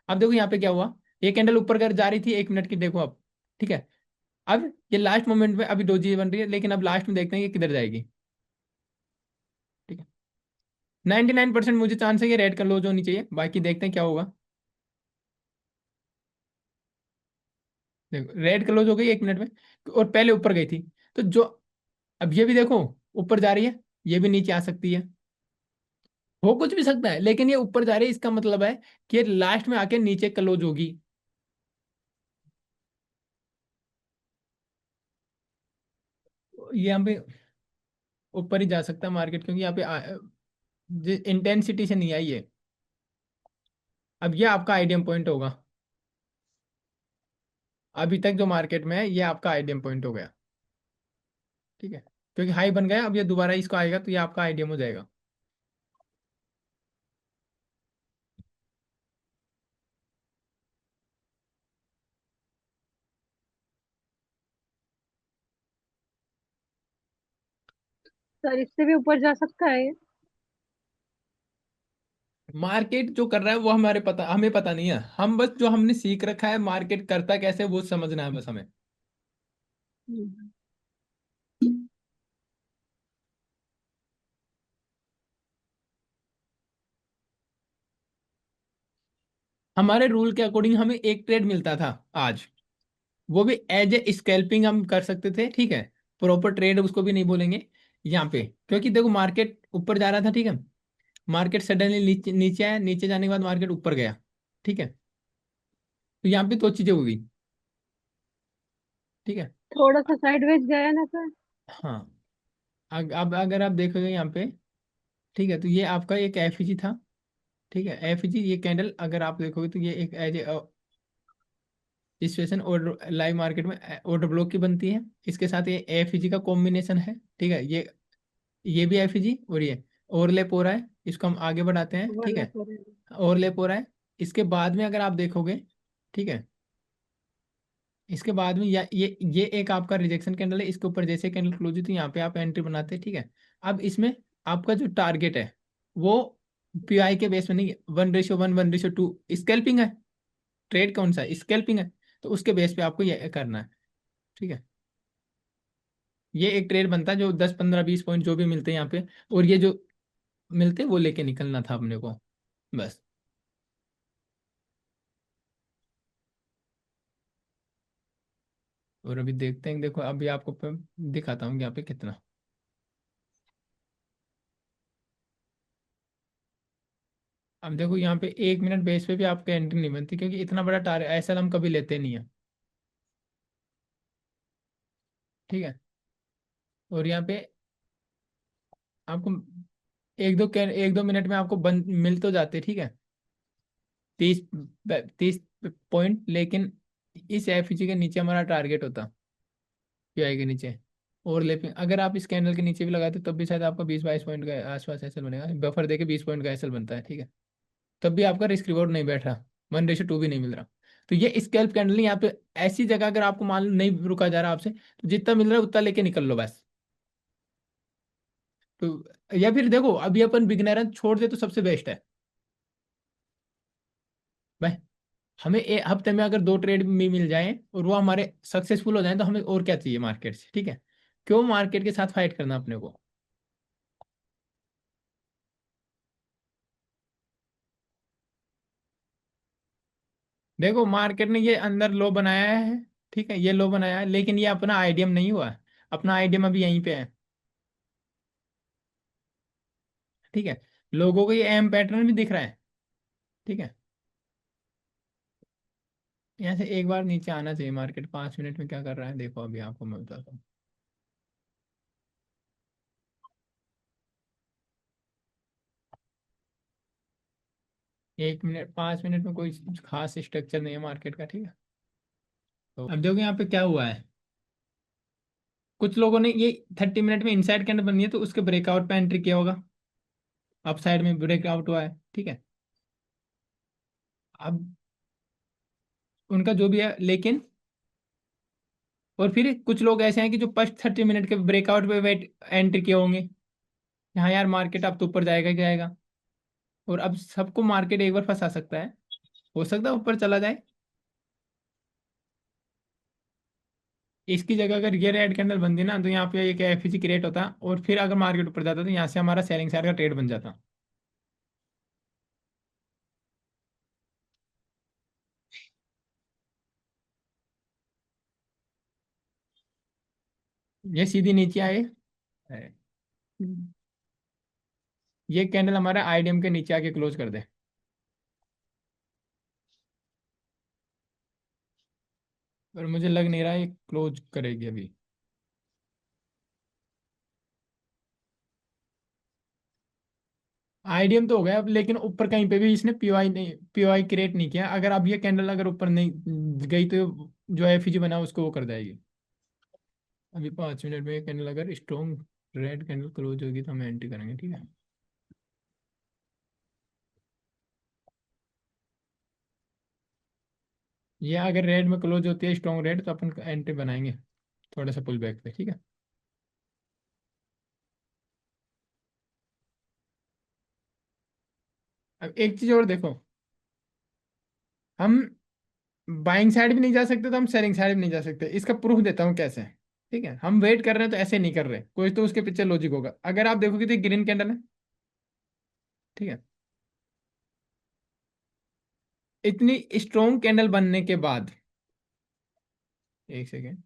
S2: अब देखो यहाँ पे क्या हुआ, ये कैंडल ऊपर कर जा रही थी 1 मिनट की, देखो अब। ठीक है, अब ये लास्ट मोमेंट में अभी डोजी बन रही है, लेकिन अब लास्ट में देखते हैं कि किधर जाएगी। ठीक है, 99% मुझे चांस है ये रेड कलर जो होनी चाहिए, बाकी देखते हैं क्या होगा। देखो रेड क्लोज हो गई 1 मिनट में, और पहले ऊपर गई थी। तो जो, अब ये भी देखो ऊपर जा रही है, ये भी नीचे आ सकती है, हो कुछ भी सकता है, लेकिन ये ऊपर जा रही है, इसका मतलब है कि लास्ट में आके नीचे क्लोज होगी। ये यहाँ पे ऊपर ही जा सकता है मार्केट, क्योंकि यहाँ पे इंटेंसिटी से नहीं आई है। अब ये आपका आइडियम पॉइंट होगा, अभी तक जो मार्केट में है ये आपका आइडियम पॉइंट हो गया। ठीक है, क्योंकि हाई बन गया, अब ये दोबारा इसको आएगा तो ये आपका आइडियम हो जाएगा।
S3: सर इससे भी ऊपर जा सकता है ये?
S2: मार्केट जो कर रहा है वो हमें पता नहीं है, हम बस जो हमने सीख रखा है मार्केट करता कैसे वो समझना है बस हमें।
S3: हम्म।
S2: हमारे रूल के अकॉर्डिंग हमें एक ट्रेड मिलता था आज, वो भी एज ए स्कैल्पिंग हम कर सकते थे। ठीक है, प्रॉपर ट्रेड उसको भी नहीं बोलेंगे यहाँ पे, क्योंकि देखो मार्केट ऊपर जा रहा था। ठीक है, मार्केट सडनली नीचे नीचे आया, नीचे जाने के बाद मार्केट ऊपर गया। ठीक है, तो यहाँ पे दो चीजें हुई। ठीक है,
S3: थोड़ा सा साइडवेज गया ना सर?
S2: हाँ, अब अगर आप देखोगे यहाँ पे, ठीक है, तो ये आपका एक एफ था। ठीक है, एफ ये कैंडल अगर आप देखोगे तो ये एक एज सिचुएशन और लाइव मार्केट में ऑर्डर ब्लॉक की बनती है, इसके साथ ये एफ का कॉम्बिनेशन है। ठीक है, ये ये भी एफईजी और ये ओवरलैप हो रहा है, इसको हम आगे बढ़ाते हैं, ठीक है।
S3: ओवरलैप हो रहा है।
S2: ओवरलैप हो रहा है। इसके बाद में अगर आप देखोगे, ठीक है, इसके बाद में ये एक आपका रिजेक्शन कैंडल है, इसके ऊपर जैसे कैंडल क्लोज होती है यहाँ पे आप एंट्री बनाते हैं, ठीक है। अब इसमें आपका जो टारगेट है वो पीआई के बेस में नहीं है, 1:1, 1:2 स्कैल्पिंग है। ट्रेड कौन सा है? स्कैल्पिंग है। तो उसके बेस पे आपको ये करना है, ठीक है। ये एक ट्रेड बनता है जो 10, 15, 20 पॉइंट जो भी मिलते हैं यहाँ पे, और ये जो मिलते हैं वो लेके निकलना था अपने को, बस। और अभी देखते हैं, देखो अभी आपको दिखाता हूँ यहाँ पे कितना। अब देखो यहाँ पे 1 मिनट बेस पे भी आपको एंट्री नहीं बनती, क्योंकि इतना बड़ा टारगेट ऐसा हम कभी लेते नहीं है, ठीक है। और यहाँ पे आपको 1-2 मिनट में आपको बंद मिल तो जाते, ठीक है, 30 30 पॉइंट, लेकिन इस एफईजी के नीचे हमारा टारगेट होता, पीआई के नीचे। और लेकिन अगर आप इस कैंडल के नीचे भी लगाते तब भी शायद आपका 20-22 पॉइंट का आसपास एसएल बनेगा, बफर देके 20 पॉइंट का एसएल बनता है, ठीक है। तब भी आपका रिस्क रिवॉर्ड नहीं बैठ रहा, 1:2 भी नहीं मिल रहा। तो ये स्कैल्प कैंडल यहाँ पे ऐसी जगह, अगर आपको मान लो नहीं रुका जा रहा आपसे, तो जितना मिल रहा है उतना लेके निकल लो बस। तो या फिर देखो अभी अपन बिगिनर हैं, छोड़ दे तो सबसे बेस्ट है भाई। हमें हफ्ते में अगर 2 ट्रेड में मिल जाए और वो हमारे सक्सेसफुल हो जाए तो हमें और क्या चाहिए मार्केट से, ठीक है। क्यों मार्केट के साथ फाइट करना अपने को? देखो मार्केट ने ये अंदर लो बनाया है, ठीक है, ये लो बनाया है, लेकिन ये अपना आईडीएम नहीं हुआ है। अपना आईडीएम अभी यहीं पे है, ठीक है। लोगों को ये एम पैटर्न भी दिख रहा है, ठीक है। यहाँ से एक बार नीचे आना चाहिए मार्केट। 5 मिनट में क्या कर रहा है देखो, अभी आपको मैं बताता हूँ। 1 मिनट 5 मिनट में कोई खास स्ट्रक्चर नहीं है मार्केट का, ठीक है। तो अब देखो यहाँ पे क्या हुआ है, कुछ लोगों ने ये 30 मिनट में इनसाइड कैंडल बनी है तो उसके ब्रेकआउट पे एंट्री किया होगा, अप साइड में ब्रेकआउट हुआ है, ठीक है। अब उनका जो भी है, लेकिन और फिर कुछ लोग ऐसे हैं कि जो फर्स्ट 30 मिनट के ब्रेकआउट पे वेट एंट्री किए होंगे, हाँ यार मार्केट अब तो ऊपर जाएगा ही जाएगा। और अब सबको मार्केट एक बार फंसा सकता है, हो सकता है ऊपर चला जाए। इसकी जगह अगर ये रेड कैंडल बनती ना तो यहाँ पे एक एफईसी क्रिएट होता, और फिर अगर मार्केट ऊपर जाता तो यहाँ से हमारा सेलिंग साइड का ट्रेड बन जाता। ये सीधी नीचे आए है। ये कैंडल हमारा आईडीएम के नीचे आके क्लोज कर दे, पर मुझे लग नहीं रहा है ये क्लोज करेगी अभी। आईडीएम तो हो गया अब, लेकिन ऊपर कहीं पे भी इसने पीओआई नहीं, पीओआई क्रिएट नहीं किया। अगर अब ये कैंडल अगर ऊपर नहीं गई तो जो एफईजी बना उसको वो कर देगी। अभी 5 मिनट में ये कैंडल अगर स्ट्रॉन्ग रेड कैंडल क्लोज होगी तो हम एंट्री करेंगे, ठीक है। ये अगर रेड में क्लोज होती है स्ट्रॉन्ग रेड तो अपन एंट्री बनाएंगे थोड़ा सा पुल बैक पे, ठीक है। अब एक चीज और देखो, हम बाइंग साइड भी नहीं जा सकते तो हम सेलिंग साइड भी नहीं जा सकते। इसका प्रूफ देता हूँ कैसे, ठीक है। हम वेट कर रहे हैं तो ऐसे नहीं कर रहे, कोई तो उसके पीछे लॉजिक होगा। अगर आप देखोगे तो ग्रीन कैंडल है, ठीक है। इतनी स्ट्रॉन्ग कैंडल बनने के बाद, एक सेकेंड,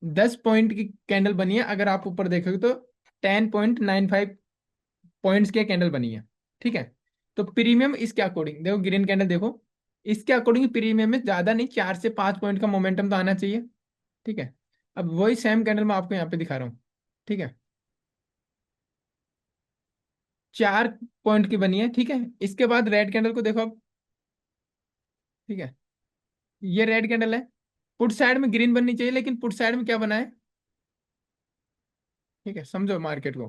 S2: 10 पॉइंट की कैंडल बनी है, अगर आप ऊपर देखोगे तो 10.95 पॉइंट्स की कैंडल बनी है, ठीक है। तो प्रीमियम इसके अकॉर्डिंग देखो, ग्रीन कैंडल देखो, इसके अकॉर्डिंग प्रीमियम में ज्यादा नहीं 4 से 5 पॉइंट का मोमेंटम तो आना चाहिए, ठीक है। अब वही सेम कैंडल मैं आपको यहाँ पे दिखा रहा हूँ, ठीक है। 4 पॉइंट की बनी है, ठीक है। इसके बाद रेड कैंडल को देखो अब, ठीक है। ये रेड कैंडल है, पुट साइड में ग्रीन बननी चाहिए, लेकिन पुट साइड में क्या बना है, ठीक है, समझो मार्केट को।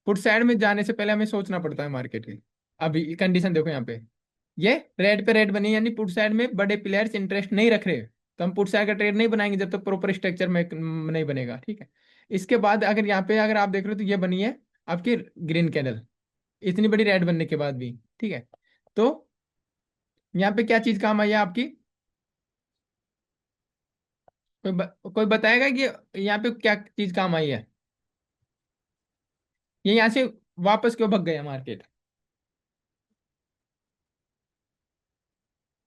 S2: पुट साइड में जाने से पहले हमें सोचना पड़ता है मार्केट की। अभी कंडीशन देखो यहाँ पे, ये रेड पे रेड बनी, यानी पुट साइड में बड़े प्लेयर्स इंटरेस्ट नहीं रख रहे, तो हम पुट साइड का ट्रेड नहीं बनाएंगे जब तक प्रॉपर स्ट्रक्चर में नहीं बनेगा, ठीक है। इसके बाद अगर यहाँ पे अगर आप देख रहे हो तो ये बनी है आपकी ग्रीन कैंडल, इतनी बड़ी रेड बनने के बाद भी, ठीक है। तो यहाँ पे क्या चीज काम आई है आपकी, कोई बताएगा कि यहाँ पे क्या चीज काम आई है, ये यहाँ से वापस क्यों भग गया मार्केट।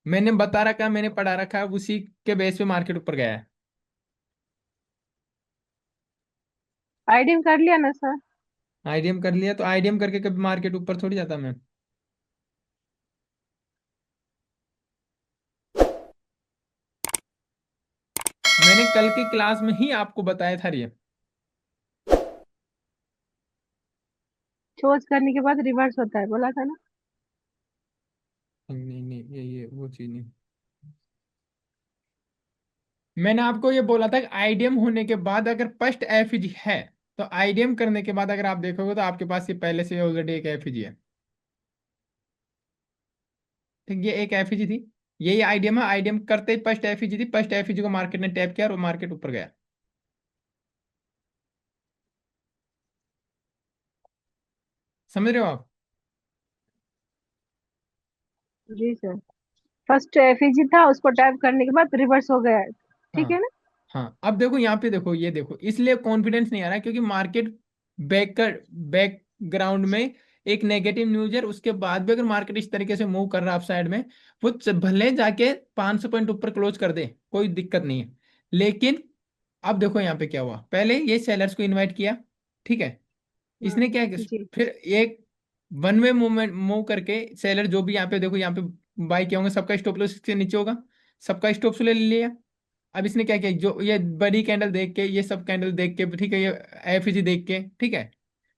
S2: मैंने बता रखा है, मैंने पढ़ा रखा है, उसी के बेस पे मार्केट ऊपर गया है।
S3: आईडीएम कर लिया ना सर?
S2: आईडीएम कर लिया, तो आईडीएम करके कभी मार्केट ऊपर थोड़ी जाता मैं। मैंने कल की क्लास में ही आपको बताया था ये।
S3: चोज करने के बाद रिवर्स होता है बोला था ना?
S2: नहीं नहीं, ये वो चीज नहीं। मैंने आपको ये बोला था कि आईडीएम होने के बाद अगर फर्स्ट एफईजी है, तो आईडीएम करने के बाद अगर आप देखोगे तो आपके पास ये पहले से ऑलरेडी एक एफईजी है, ठीक। ये एक एफईजी थी, यही आईडीएम है। आईडीएम करते ही फर्स्ट एफईजी थी, फर्स्ट एफईजी को मार्केट ने टैप किया और मार्केट ऊपर गया। समझ रहे हो आप।
S3: जी सर। फर्स्ट एफईजी था, उसको टैप करने के बाद रिवर्स हो गया है। ठीक है
S2: हाँ
S3: ना?
S2: हाँ, अब देखो यहाँ पे देखो, ये देखो, इसलिए कॉन्फिडेंस नहीं आ रहा है, क्योंकि मार्केट बैकग्राउंड में एक नेगेटिव न्यूज है, उसके बाद भी अगर मार्केट इस तरीके से मूव कर रहा है अप साइड में, वो भले जाके 500 पॉइंट ऊपर क्लोज कर दे, कोई दिक्कत नहीं है। लेकिन अब देखो यहाँ पे क्या हुआ, पहले ये सेलर्स को इनवाइट किया, ठीक है। इसने क्या किया,
S3: जी।
S2: फिर एक वन वे मूवमेंट मूव करके सेलर जो भी यहाँ पे देखो, यहाँ पे बाई किया होंगे, सबका स्टॉप लॉस इसके नीचे होगा, सबका स्टॉप ले लिया। अब इसने क्या किया, जो ये बड़ी कैंडल देख के, ये सब कैंडल देख के, ठीक है, ये एफईजी देख के, ठीक है,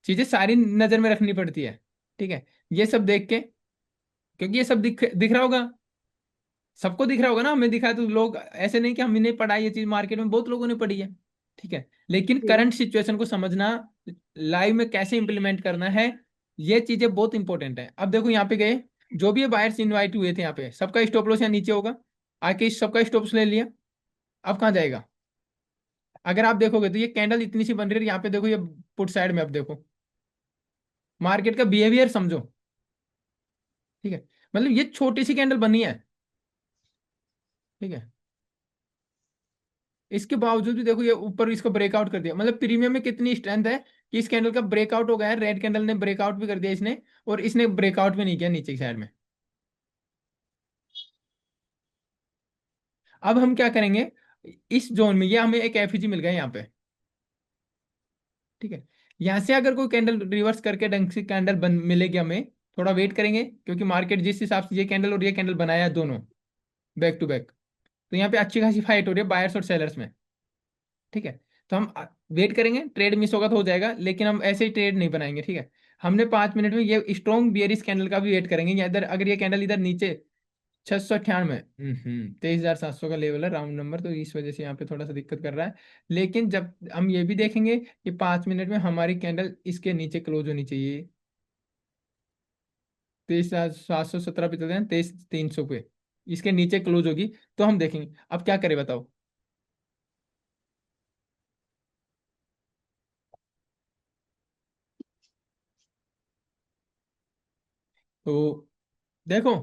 S2: चीजें सारी नजर में रखनी पड़ती है, ठीक है। ये सब देख के, क्योंकि ये सब दिख रहा होगा, सबको दिख रहा होगा ना, हमें दिखा है तो लोग ऐसे नहीं कि हमने नहीं पढ़ा, ये चीज मार्केट में बहुत लोगों ने पढ़ी है, ठीक है। लेकिन
S3: जी।
S2: करंट सिचुएशन को समझना, लाइव में कैसे इंप्लीमेंट करना है, ये चीजें बहुत इंपॉर्टेंट है। अब देखो यहाँ पे गए, जो भी बायर्स इनवाइट हुए थे यहाँ पे, सबका स्टॉप लॉस यहाँ नीचे होगा, आके सबका स्टॉप लॉस ले लिया। अब कहाँ जाएगा, अगर आप देखोगे तो ये कैंडल इतनी सी बन रही है, यहाँ पे देखो ये पुट साइड में, अब देखो मार्केट का बिहेवियर समझो, ठीक है। मतलब ये छोटी सी कैंडल बनी है, ठीक है, इसके बावजूद भी देखो ये ऊपर इसको ब्रेकआउट कर दिया। मतलब प्रीमियम में कितनी स्ट्रेंथ है कि इस कैंडल का ब्रेकआउट हो गया है, रेड कैंडल ने ब्रेकआउट भी कर दिया इसने, और इसने ब्रेकआउट भी नहीं किया नीचे की साइड में। अब हम क्या करेंगे, इस जोन में ये हमें एक एफईजी मिल गया यहाँ पे, ठीक है। यहाँ से अगर कोई कैंडल रिवर्स करके ढंग से कैंडल बन मिलेगी हमें, थोड़ा वेट करेंगे, क्योंकि मार्केट जिस हिसाब से ये कैंडल और ये कैंडल बनाया है दोनों बैक टू बैक, तो यहाँ पे अच्छी खासी फाइट हो रही है बायर्स और सेलर्स में, ठीक है। तो हम वेट करेंगे, ट्रेड मिस होगा तो हो जाएगा, लेकिन हम ऐसे ही ट्रेड नहीं बनाएंगे, ठीक है। हमने 5 मिनट में ये स्ट्रॉन्ग बियरिश कैंडल का भी वेट करेंगे, या इधर अगर ये कैंडल इधर नीचे 698, 23,700 का लेवल है राउंड नंबर, तो इस वजह से यहाँ पे थोड़ा सा दिक्कत कर रहा है। लेकिन जब हम ये भी देखेंगे कि 5 मिनट में हमारी कैंडल इसके नीचे क्लोज होनी चाहिए, 23,717 पे चलते हैं, 23,300 पे इसके नीचे क्लोज होगी, तो हम देखेंगे। अब क्या करें बताओ। तो देखो,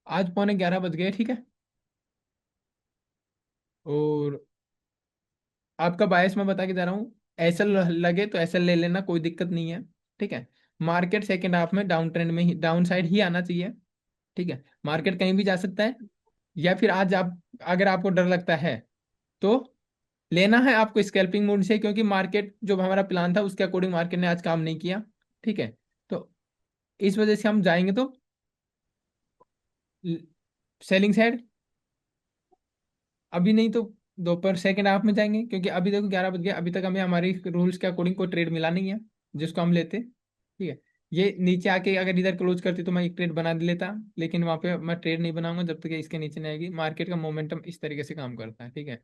S2: आज पौने 11 बज गए, ठीक है। और आपका बायस मैं बता के जा रहा हूँ, एसएल लगे तो एसएल ले लेना, कोई दिक्कत नहीं है, ठीक है। मार्केट सेकेंड हाफ में डाउन ट्रेंड में ही, डाउन साइड ही आना चाहिए, ठीक है। मार्केट कहीं भी जा सकता है, या फिर आज आप, अगर आपको डर लगता है तो लेना है आपको स्कैल्पिंग मोड से, क्योंकि मार्केट जो हमारा प्लान था उसके अकॉर्डिंग मार्केट ने आज काम नहीं किया, ठीक है। तो इस वजह से हम जाएंगे तो सेलिंग साइड, अभी नहीं तो दोपहर सेकेंड हाफ में जाएंगे, क्योंकि अभी देखो 11 बज गया, अभी तक हमें हमारी रूल्स के अकॉर्डिंग कोई ट्रेड मिला नहीं है जिसको हम लेते, ठीक है। ये नीचे आके अगर इधर क्लोज करती तो मैं एक ट्रेड बना लेता, लेकिन वहां पे मैं ट्रेड नहीं बनाऊंगा जब तक ये इसके नीचे नहीं आएगी। मार्केट का मोमेंटम इस तरीके से काम करता है, ठीक है।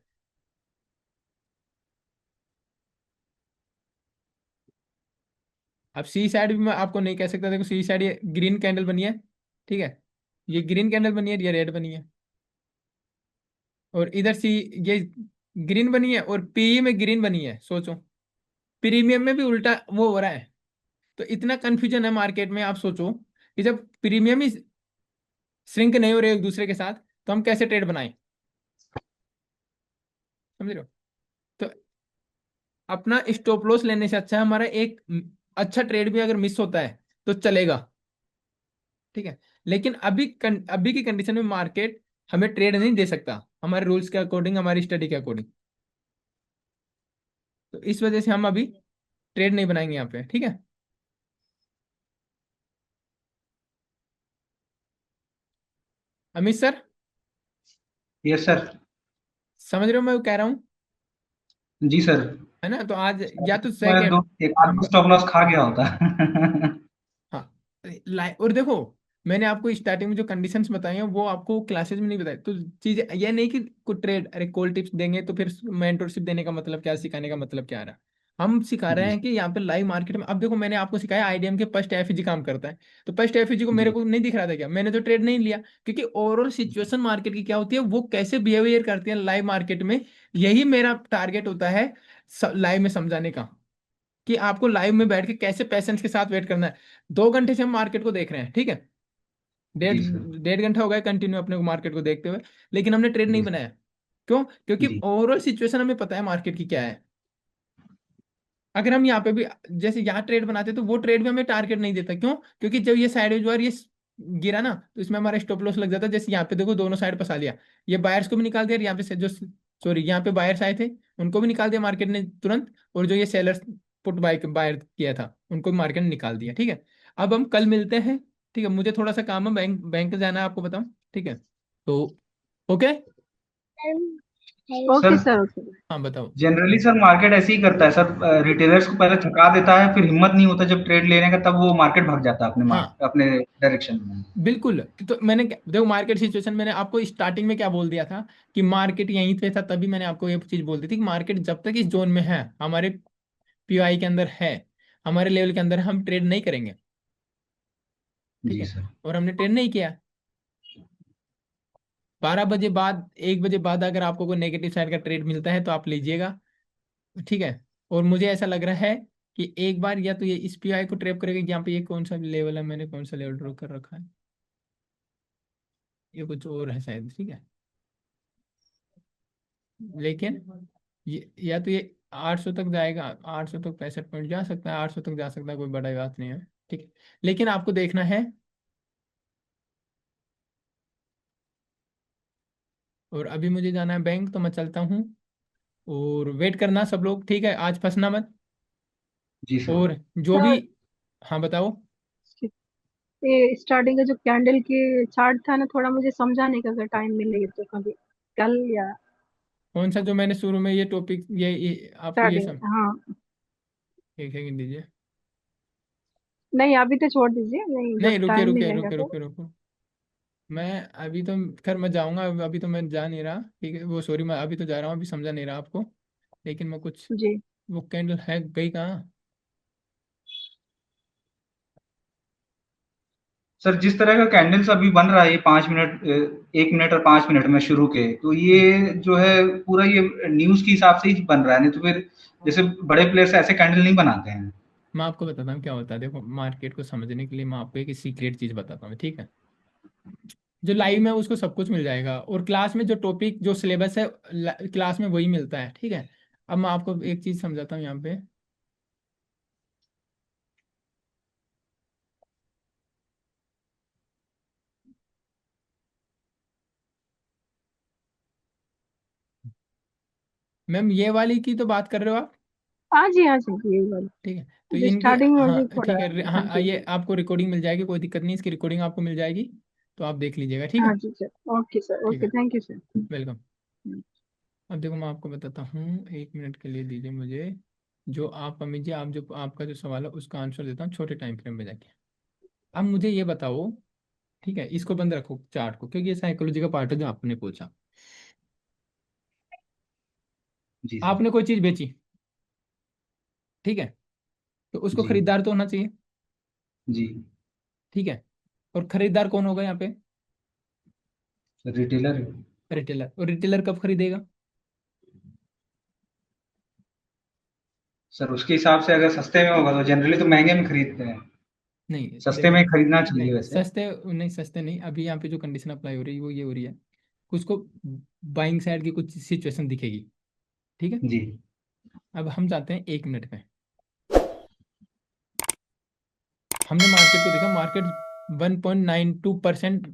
S2: अब सी साइड भी मैं आपको नहीं कह सकता, देखो सी साइड ये ग्रीन कैंडल बनी है, ठीक है, ये ग्रीन कैंडल बनी है, ये रेड बनी है, और इधर सी ये ग्रीन बनी है, और पी में ग्रीन बनी है। सोचो प्रीमियम में भी उल्टा वो हो रहा है। तो इतना कंफ्यूजन है मार्केट में। आप सोचो कि जब प्रीमियम ही श्रिंक नहीं हो रहे एक दूसरे के साथ, तो हम कैसे ट्रेड बनाएं? समझ रहे हो? तो अपना स्टॉप लॉस लेने से अच्छा है हमारा एक अच्छा ट्रेड भी अगर मिस होता है तो चलेगा, ठीक है। लेकिन अभी की कंडीशन में मार्केट हमें ट्रेड नहीं दे सकता हमारे रूल्स के अकॉर्डिंग, हमारी स्टडी के अकॉर्डिंग। तो इस वजह से हम अभी ट्रेड नहीं बनाएंगे यहाँ पे, ठीक है। Amit sir,
S1: yes sir.
S2: समझ रहे हो मैं वो कह रहा हूँ,
S1: जी सर।
S2: है ना? तो आज या तो
S1: मैं
S2: सेकेंड,
S1: दो एक आध दो स्टॉप लॉस खा गया होता।
S2: हाँ और देखो मैंने आपको स्टार्टिंग में जो कंडीशंस बताई हैं वो आपको क्लासेस में नहीं बताई। तो चीज ये नहीं कि कुछ ट्रेड, अरे कॉल टिप्स देंगे तो फिर मेंटरशिप देने का मतलब क्या, सिखाने का मतलब क्या आ रहा है? हम सिखा रहे
S1: जी
S2: हैं कि यहाँ पे लाइव मार्केट में। अब देखो मैंने आपको सिखाया आईडीएम के फर्स्ट एफईजी काम करता है, तो फर्स्ट एफईजी को मेरे
S1: जी
S2: को नहीं दिख रहा था क्या? मैंने तो ट्रेड नहीं लिया, क्योंकि ओवरऑल सिचुएशन मार्केट की क्या होती है, वो कैसे बिहेवियर करती है लाइव मार्केट में, यही मेरा टारगेट होता है लाइव में समझाने का, कि आपको लाइव में बैठ के कैसे पेशेंस के साथ वेट करना है। 2 घंटे से हम मार्केट को देख रहे हैं, ठीक है, डेढ़
S1: जी सर।
S2: डेढ़ घंटा हो गया कंटिन्यू अपने को मार्केट को देखते हुए, लेकिन हमने ट्रेड नहीं
S1: जी
S2: बनाया। क्यों? क्योंकि
S1: जी
S2: ओवरऑल सिचुएशन हमें पता है मार्केट की क्या है। अगर हम यहाँ पे भी जैसे यहाँ ट्रेड बनाते तो वो ट्रेड भी हमें टारगेट नहीं देता। क्यों? क्योंकि जब ये साइड बार ये गिरा ना, तो इसमें हमारा स्टॉप लॉस लग जाता। जैसे यहाँ पे देखो दोनों साइड फंसा लिया, ये बायर्स को भी निकाल दिया, और यहाँ पे जो सॉरी यहाँ पे बायर्स आए थे उनको भी निकाल दिया मार्केट ने तुरंत, और जो ये सेलर्स पुट बायर किया था उनको भी मार्केट ने निकाल दिया, ठीक है। अब हम कल मिलते हैं, ठीक है, मुझे थोड़ा सा काम है, बैंक बैंक जाना है आपको बताऊं, ठीक है। तो okay,
S3: okay
S1: sir.
S3: Sir, okay.
S2: हाँ बताओ।
S1: जनरली सर मार्केट ऐसे ही करता है सर, रिटेलर्स को पहले थका देता है, फिर हिम्मत नहीं होता जब ट्रेड लेने का, तब वो मार्केट भाग जाता है
S2: हाँ
S1: अपने डायरेक्शन में।
S2: बिल्कुल। तो मैंने देखो मार्केट सिचुएशन मैंने आपको स्टार्टिंग में क्या बोल दिया था, कि मार्केट यहीं पे था, तभी मैंने आपको ये चीज बोल दी थी कि मार्केट जब तक इस जोन में है, हमारे पीआई के अंदर है, हमारे लेवल के अंदर है, हम ट्रेड नहीं करेंगे, ठीक
S1: जी
S2: है।
S1: सर।
S2: और हमने ट्रेड नहीं किया। 12 बजे बाद, 1 बजे बाद अगर आपको कोई नेगेटिव साइड का ट्रेड मिलता है तो आप लीजिएगा, ठीक है। और मुझे ऐसा लग रहा है कि एक बार या तो ये इस पीआई को ट्रैप करेगा, यहाँ पे ये कौन सा लेवल है, मैंने कौन सा लेवल ड्रॉ कर रखा है, ये कुछ और है शायद, ठीक है। लेकिन ये या तो ये 800 तक जाएगा, 800 तक 65 पॉइंट जा सकता है, 800 तक जा सकता है, कोई बड़ा बात नहीं है, ठीक है। लेकिन आपको देखना है, और अभी मुझे जाना है बैंक, तो मैं चलता हूँ। और वेट करना सब लोग, ठीक है, आज फंसना मत।
S1: जी सर।
S2: और जो भी,
S3: सर,
S2: हाँ बताओ।
S3: ये स्टार्टिंग का जो कैंडल के चार्ट था ना, थोड़ा मुझे समझाने का अगर टाइम मिले तो कभी कल या
S2: कौन सा जो मैंने शुरू में ये टॉपिक ये आपको ये
S3: स्टार्टिंग।
S2: सब,
S3: हाँ,
S2: एक सेकंड दीजिए।
S3: नहीं अभी तो छोड़ दीजिए, नहीं जब
S2: नहीं रुकिए
S3: टाइम
S2: रुकिए
S3: मिलेगा
S2: रुकिए
S3: तो।
S2: रुकिए रुको, मैं अभी तो खैर मैं जाऊंगा, अभी तो मैं जा नहीं रहा, ठीक है, वो सॉरी मैं अभी तो जा रहा हूँ, अभी समझा नहीं रहा आपको। लेकिन मैं कुछ,
S3: जी
S2: वो कैंडल है गई कहाँ?
S1: सर जिस तरह का कैंडल्स अभी बन रहा है, ये 5 मिनट, 1 मिनट और 5 मिनट में शुरू के, तो ये जो है पूरा ये न्यूज के हिसाब से ही बन रहा है, नहीं तो फिर जैसे बड़े प्लेयर्स ऐसे कैंडल नहीं बनाते हैं।
S2: मैं आपको बताता हूँ क्या होता है। देखो मार्केट को समझने के लिए मैं आपको एक सीक्रेट चीज बताता हूँ, ठीक है। जो लाइव में है, उसको सब कुछ मिल जाएगा, और क्लास में जो टॉपिक जो सिलेबस है क्लास में वही मिलता है, ठीक है। अब मैं आपको एक चीज समझाता हूँ यहाँ पे। मैम ये वाली की तो बात कर रहे हो आप,
S3: हाँ जी, हाँ जी, यही वाली
S2: ठीक है। तो
S3: जो
S2: इनकी,
S3: स्टार्टिंग में
S2: हाँ
S3: भी थोड़ा
S2: ठीक है, हाँ
S3: कंफ्यूज
S2: ये
S3: है।
S2: आपको रिकॉर्डिंग मिल जाएगी, कोई दिक्कत नहीं, इसकी रिकॉर्डिंग आपको मिल जाएगी, तो आप देख लीजिएगा, ठीक
S3: हाँ
S2: है।
S3: जी सर, ओके सर,
S2: ठीक
S3: ओके,
S2: है,
S3: थैंक यू सर।
S2: वेलकम। अब देखो मैं आपको बताता हूँ, 1 मिनट के लिए दीजिए मुझे। जो आप अमित जी, आप जो आपका जो सवाल है उसका आंसर देता हूँ छोटे टाइम फ्रेम में जाके। अब मुझे ये बताओ, ठीक है, इसको बंद रखो चार्ट को, क्योंकि ये साइकोलॉजी का पार्ट है जो आपने पूछा।
S1: जी सर।
S2: आपने कोई चीज बेची, ठीक है, तो उसको
S1: जी।
S2: खरीदार तो होना चाहिए,
S1: जी।
S2: ठीक है, और खरीदार कौन होगा यहाँ पे?
S1: रिटेलर।
S2: रिटेलर। और रिटेलर कब खरीदेगा?
S1: सर उसके हिसाब से अगर सस्ते में होगा तो जनरली तो महंगे में खरीदते हैं।
S2: नहीं
S1: सस्ते
S2: देखो,
S1: में खरीदना चाहिए
S2: नहीं
S1: वैसे।
S2: सस्ते, नहीं सस्ते नहीं, अभी यहाँ पे जो कंडीशन अप्लाई हो रही है वो ये हो रही है, कुछ को बाइंग साइड की कुछ सिचुएशन दिखेगी, ठीक है।
S1: जी।
S2: अब हम जाते हैं 1 मिनट में। हमने मार्केट को देखा, मार्केट 1.92%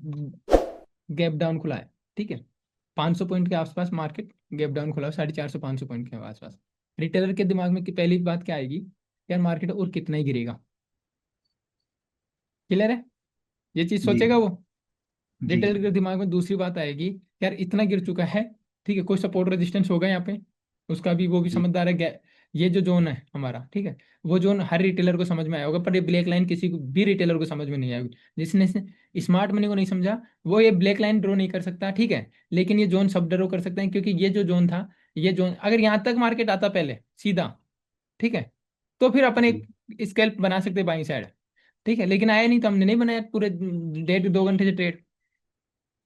S2: गैप डाउन खुला है, ठीक है, 500 पॉइंट के आसपास मार्केट गैप डाउन खुला है, 450 500 पॉइंट के आसपास। रिटेलर के दिमाग में पहली बात क्या आएगी? यार मार्केट और कितना ही गिरेगा। क्लियर है? ये चीज
S1: जी।
S2: सोचेगा वो।
S1: जी।
S2: रिटेलर के दिमाग में दूसरी बात आएगी, यार इतना गिर चुका है, ठीक है, कोई सपोर्ट रेजिस्टेंस होगा यहाँ पे, उसका भी वो भी
S1: जी।
S2: समझदार है। ये जो जोन है हमारा, ठीक है, वो जोन हर रिटेलर को समझ में आया होगा, पर ये ब्लैक लाइन किसी को भी रिटेलर को समझ में नहीं आएगी। जिसने स्मार्ट मनी को नहीं समझा वो ये ब्लैक लाइन ड्रॉ नहीं कर सकता, ठीक है, लेकिन ये जोन सब ड्रॉ कर सकते हैं, क्योंकि ये जो जोन था, ये जोन अगर यहाँ तक मार्केट आता पहले सीधा, ठीक है, तो फिर अपन
S1: जी।
S2: एक स्कैल्प बना सकते बाई साइड, ठीक है, लेकिन आया नहीं तो हमने नहीं बनाया पूरे 1.5 2 घंटे से ट्रेड।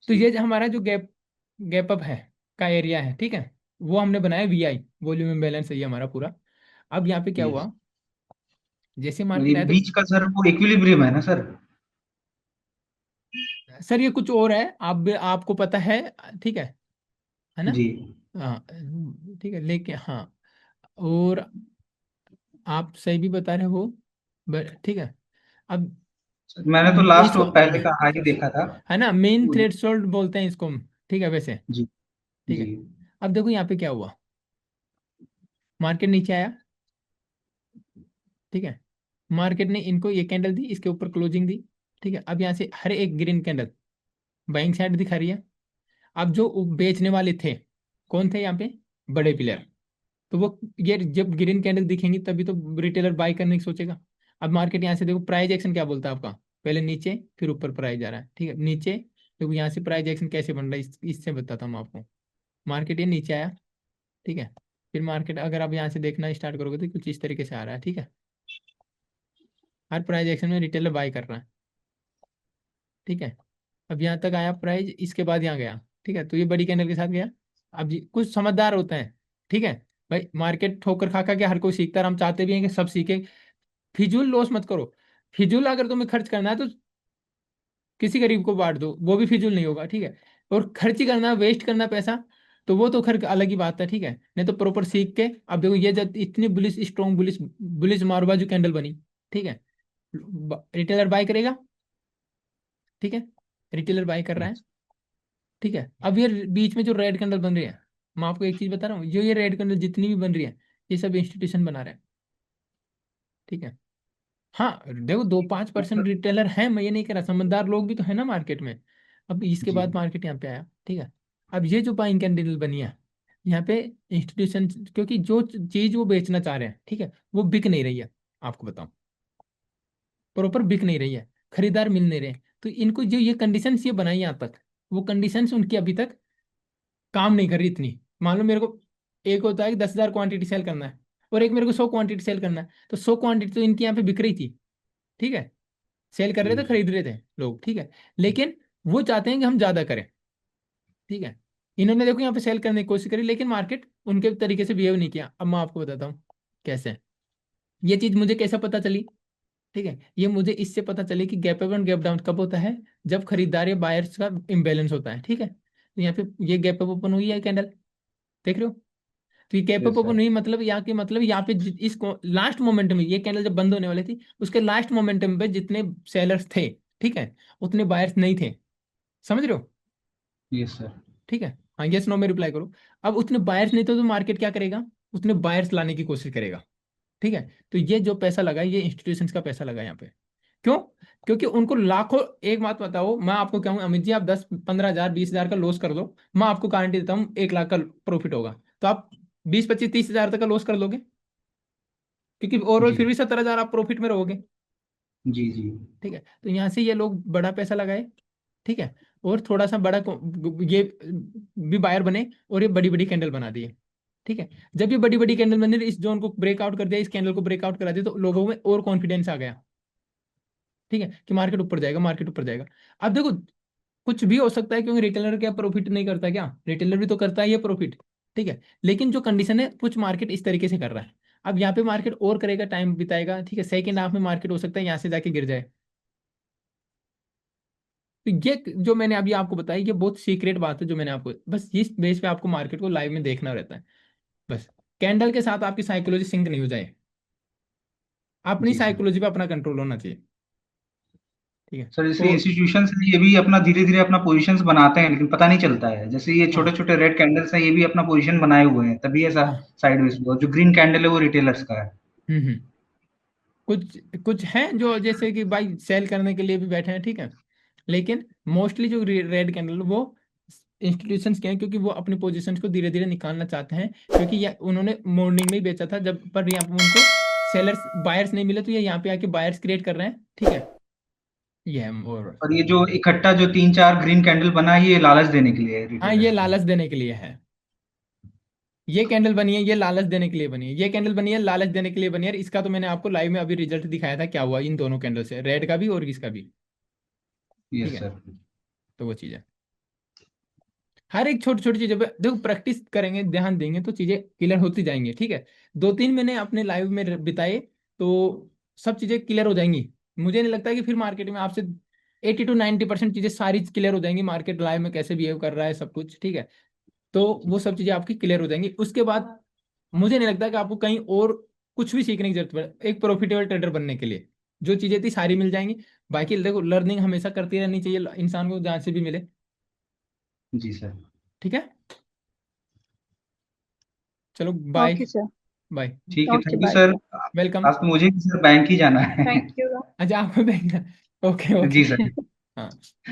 S2: तो
S1: जी।
S2: ये जो हमारा जो गैप अप है का एरिया है, ठीक है, वो हमने बनाया वीआई, वॉल्यूम इम्बैलेंस है ये हमारा पूरा। अब यहाँ पे क्या
S1: यस।
S2: हुआ, जैसे
S1: ये
S2: मार्केट आया तो
S1: बीच का सर वो इक्विलिब्रियम है ना सर?
S2: सर ये कुछ और है, आपको पता है, ठीक है ना?
S1: जी।
S2: हाँ, ठीक है, लेकिन हाँ, और आप सही भी बता रहे हो, ठीक है। अब
S1: मैंने तो लास्ट
S2: इसको
S1: पहले का हाई देखा था।
S2: है ना, मेन थ्रेशोल्ड बोलते हैं इसको, ठीक है वैसे,
S1: जी।
S2: ठीक
S1: जी।
S2: है। अब देखो यहाँ पे क्या हुआ, मार्केट नीचे आया, ठीक है, मार्केट ने इनको ये कैंडल दी, इसके ऊपर क्लोजिंग दी, ठीक है। अब यहाँ से हर एक ग्रीन कैंडल बाइंग साइड दिखा रही है। अब जो बेचने वाले थे, कौन थे यहाँ पे? बड़े प्लेयर। तो वो ये जब ग्रीन कैंडल दिखेंगी तभी तो रिटेलर बाय करने की सोचेगा। अब मार्केट यहाँ से देखो, प्राइस एक्शन क्या बोलता है आपका, पहले नीचे फिर ऊपर प्राइस जा रहा है, ठीक है, नीचे देखो यहाँ से प्राइस एक्शन कैसे बन रहा है, इससे बताता हूँ आपको। मार्केट ये नीचे आया, ठीक है, फिर मार्केट अगर आप यहाँ से देखना स्टार्ट करोगे तो कुछ इस तरीके से आ रहा है, ठीक है, हर प्राइस एक्शन में रिटेलर बाय कर रहा है, ठीक है। अब यहाँ तक आया प्राइस, इसके बाद यहाँ गया, ठीक है, तो ये बड़ी कैंडल के साथ गया। अब कुछ समझदार होते हैं, ठीक है, भाई मार्केट ठोकर खा खा के हर कोई सीखता है, हम चाहते भी हैं कि सब सीखे। फिजूल लॉस मत करो, फिजूल अगर तुम्हें खर्च करना है तो किसी गरीब को बांट दो, वो भी फिजूल नहीं होगा, ठीक है। और खर्च ही करना, वेस्ट करना पैसा, तो वो तो खैर अलग ही बात है, ठीक है, नहीं तो प्रॉपर सीख के। अब देखो ये जब इतनी बुलिश स्ट्रॉन्ग बुलिश बुलिश मारवा जो कैंडल बनी, ठीक है, रिटेलर बाय करेगा, ठीक है, रिटेलर बाय कर रहा है, ठीक है। अब ये बीच में जो रेड कैंडल बन रही है, मैं आपको एक चीज बता रहा हूँ, जो ये रेड कैंडल जितनी भी बन रही है, ये सब इंस्टीट्यूशन बना रहे हैं, ठीक है। हाँ देखो 2 5% रिटेलर है, मैं ये नहीं कह रहा, समझदार लोग भी तो है ना मार्केट में। अब इसके
S1: जी।
S2: बाद मार्केट यहाँ पे आया, ठीक है। अब ये जो बाइंग कैंडल बनी है यहाँ पे इंस्टीट्यूशन, क्योंकि जो चीज वो बेचना चाह रहे हैं, ठीक है, वो बिक नहीं रही है, आपको बताऊं, प्रॉपर बिक नहीं रही है, खरीदार मिल नहीं रहे। तो इनको जो ये कंडीशंस ये बनाई यहाँ तक, वो कंडीशंस उनकी अभी तक काम नहीं कर रही इतनी। मान लो मेरे को एक होता है कि 10,000 क्वांटिटी सेल करना है, और एक मेरे को 100 क्वांटिटी सेल करना है, तो 100 क्वांटिटी तो इनकी यहाँ पे बिक रही थी, ठीक है, सेल कर रहे थे,
S1: जी।
S2: खरीद रहे थे लोग, ठीक है, लेकिन वो चाहते हैं कि हम ज्यादा करें, ठीक है। इन्होंने देखो यहाँ पे सेल करने की कोशिश करी, लेकिन मार्केट उनके तरीके से बिहेव नहीं किया। अब मैं आपको बताता हूँ कैसे। ये चीज मुझे कैसे पता चली, ठीक है, ये मुझे इससे पता चली कि gap up and gap down कब होता है, जब खरीदार या बायर्स का इम्बेलेंस होता है, ठीक है। तो यहाँ पे ये गैप अप ओपन हुई है कैंडल, देख रहे हो? तो ये gap up
S1: yes
S2: open
S1: sir.
S2: हुई मतलब यहाँ के, मतलब यहाँ पे इसको लास्ट मोमेंट में, ये कैंडल जब बंद होने वाली थी उसके लास्ट मोमेंटम पे जितने सेलर्स थे, ठीक है, उतने बायर्स नहीं थे, समझ रहे हो?
S1: Yes sir.
S2: ठीक है, हाँ यस नो में रिप्लाई करो। अब उतने बायर्स नहीं थे तो मार्केट क्या करेगा, उतने बायर्स लाने की कोशिश करेगा, ठीक है। तो ये जो पैसा लगा, ये इंस्टीट्यूशंस का पैसा लगा यहाँ पे। क्यों? क्योंकि उनको लाखों, एक बात बताओ, मैं आपको कहूँ अमित जी आप 10 15 हजार 20 हजार का लॉस कर दो, मैं आपको गारंटी देता हूँ 1 लाख का प्रॉफिट होगा, तो आप 20 25 30 हजार तक का लॉस कर लोगे? क्योंकि ओवरऑल
S1: जी
S2: फिर भी 70,000 आप प्रॉफिट में रहोगे।
S1: जी जी
S2: ठीक है, तो यहाँ से ये लोग बड़ा पैसा लगाए, ठीक है, और थोड़ा सा बड़ा ये भी बायर बने और ये बड़ी बड़ी कैंडल बना दिए। ठीक है, जब ये बड़ी बड़ी कैंडल बने, इस जोन को ब्रेकआउट कर दिया, इस कैंडल को ब्रेकआउट करा दिया, तो लोगों में और कॉन्फिडेंस आ गया। ठीक है, कि मार्केट ऊपर जाएगा, मार्केट ऊपर जाएगा। अब देखो, कुछ भी हो सकता है, क्योंकि रिटेलर क्या प्रॉफिट नहीं करता क्या? रिटेलर भी तो करता है ये प्रॉफिट। ठीक है, लेकिन जो कंडीशन है, कुछ मार्केट इस तरीके से कर रहा है। अब यहाँ पे मार्केट और करेगा, टाइम बिताएगा। ठीक है, सेकेंड हाफ में मार्केट हो सकता है यहाँ से जाके गिर जाए। तो ये जो मैंने अभी आपको बताया, ये बहुत सीक्रेट बात है जो मैंने आपको, बस इस बेस पे आपको मार्केट को लाइव में देखना रहता है। बस कैंडल के साथ आपकी साइकोलॉजी सिंक नहीं हो जाए, अपनी
S1: जी सर।
S2: साइकोलॉजी पे अपना कंट्रोल होना चाहिए। ठीक है,
S1: सर जैसे
S2: और
S1: इंस्टीट्यूशंस हैं ये भी अपना धीरे धीरे अपना पोजीशंस बनाते हैं, लेकिन पता नहीं चलता है। जैसे ये छोटे
S2: हाँ
S1: छोटे रेड कैंडल्स हैं, ये भी अपना पोजीशन बनाए हुए हैं, तभी ऐसा
S2: हाँ,
S1: साइडवेज हुआ। जो ग्रीन कैंडल है वो रिटेलर्स का है।
S2: हम्म। कुछ कुछ हैं जो जैसे कि भाई सेल करने के लिए भी बैठे हैं। ठीक है, लेकिन मोस्टली जो रेड कैंडल वो इंस्टीट्यूशंस के हैं, क्योंकि वो अपनी पोजीशंस को धीरे धीरे निकालना चाहते हैं। क्योंकि ये उन्होंने मॉर्निंग में ही बेचा था, जब पर यहाँ पे उनको सेलर्स बायर्स नहीं मिले, तो ये यहाँ पे आके बायर्स क्रिएट कर रहे हैं। ठीक है, ये है। और
S1: और ये जो इकट्ठा जो 3-4 ग्रीन कैंडल बना है, ये लालच देने के लिए है
S2: हाँ, ये
S1: रिटेलर्स को।
S2: लालच देने के लिए है। ये कैंडल बनी है, ये लालच देने के लिए बनी है। ये कैंडल बनी है, लालच देने के लिए बनी है। और इसका तो मैंने आपको लाइव में अभी रिजल्ट दिखाया था, क्या हुआ इन दोनों कैंडल से, रेड का भी और इसका भी। ठीक
S1: यस
S2: है,
S1: सर।
S2: तो वो चीज़ है। हर एक छोटी छोटी चीजों पे देखो, प्रैक्टिस करेंगे, ध्यान देंगे, तो चीजें क्लियर होती जाएंगी। ठीक है, 2-3 महीने अपने लाइव में बिताए तो सब चीजें क्लियर हो जाएंगी। मुझे नहीं लगता कि फिर मार्केट में आपसे 80 to 90% चीजें सारी क्लियर हो जाएंगी, मार्केट लाइव में कैसे बिहेव कर रहा है, सब कुछ। ठीक है, तो वो सब चीजें आपकी क्लियर हो जाएंगी। उसके बाद मुझे नहीं लगता कि आपको कहीं और कुछ भी सीखने की जरूरत पड़े एक प्रॉफिटेबल ट्रेडर बनने के लिए। जो चीजें थी सारी मिल जाएंगी। बाकी देखो, लर्निंग हमेशा करती रहनी चाहिए इंसान को, जहाँ से भी मिले।
S1: जी सर।
S2: ठीक है, चलो बाय।
S3: Okay sir.
S2: बाय।
S1: ठीक है,
S3: okay
S1: thank you
S3: bye
S1: sir.
S3: Sir.
S2: Welcome.
S1: आज तो मुझे भी सर बैंक ही जाना है।
S3: Thank you.
S2: अच्छा, आपको बैंक। Okay okay.
S1: जी सर।
S2: हाँ,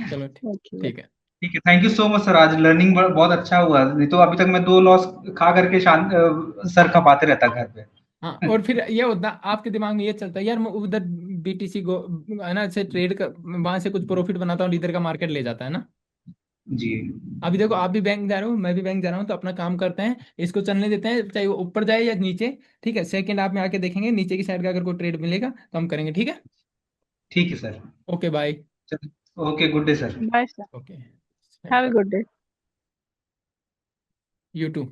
S2: चलो
S3: ओके।
S2: ठीक है।
S1: ठीक है, thank you so much sir. आज लर्निंग बहुत अच्छा हुआ, नहीं तो अभी तक मैं 2 लॉस खा करके सर खपाते रहता घर पे।
S2: हाँ, और फिर ये होता आपके दिमाग में ये चलता है, यार मैं उधर बीटीसी गो है ना, से ट्रेड कर, वहां से कुछ प्रॉफिट बनाता हूँ, इधर का मार्केट ले जाता है ना।
S1: जी
S2: अभी देखो, आप भी बैंक जा रहे हो, मैं भी बैंक जा रहा हूँ, तो अपना काम करते हैं, इसको चलने देते हैं, चाहे वो ऊपर जाए या नीचे। ठीक है, सेकंड हाफ में आके देखेंगे नीचे की साइड का अगर कोई ट्रेड मिलेगा तो हम करेंगे। ठीक है,
S1: ठीक है sir.
S2: Okay bye.
S1: Okay, good day sir.
S3: Bye sir.
S2: Okay,
S3: have a good day.
S2: You to.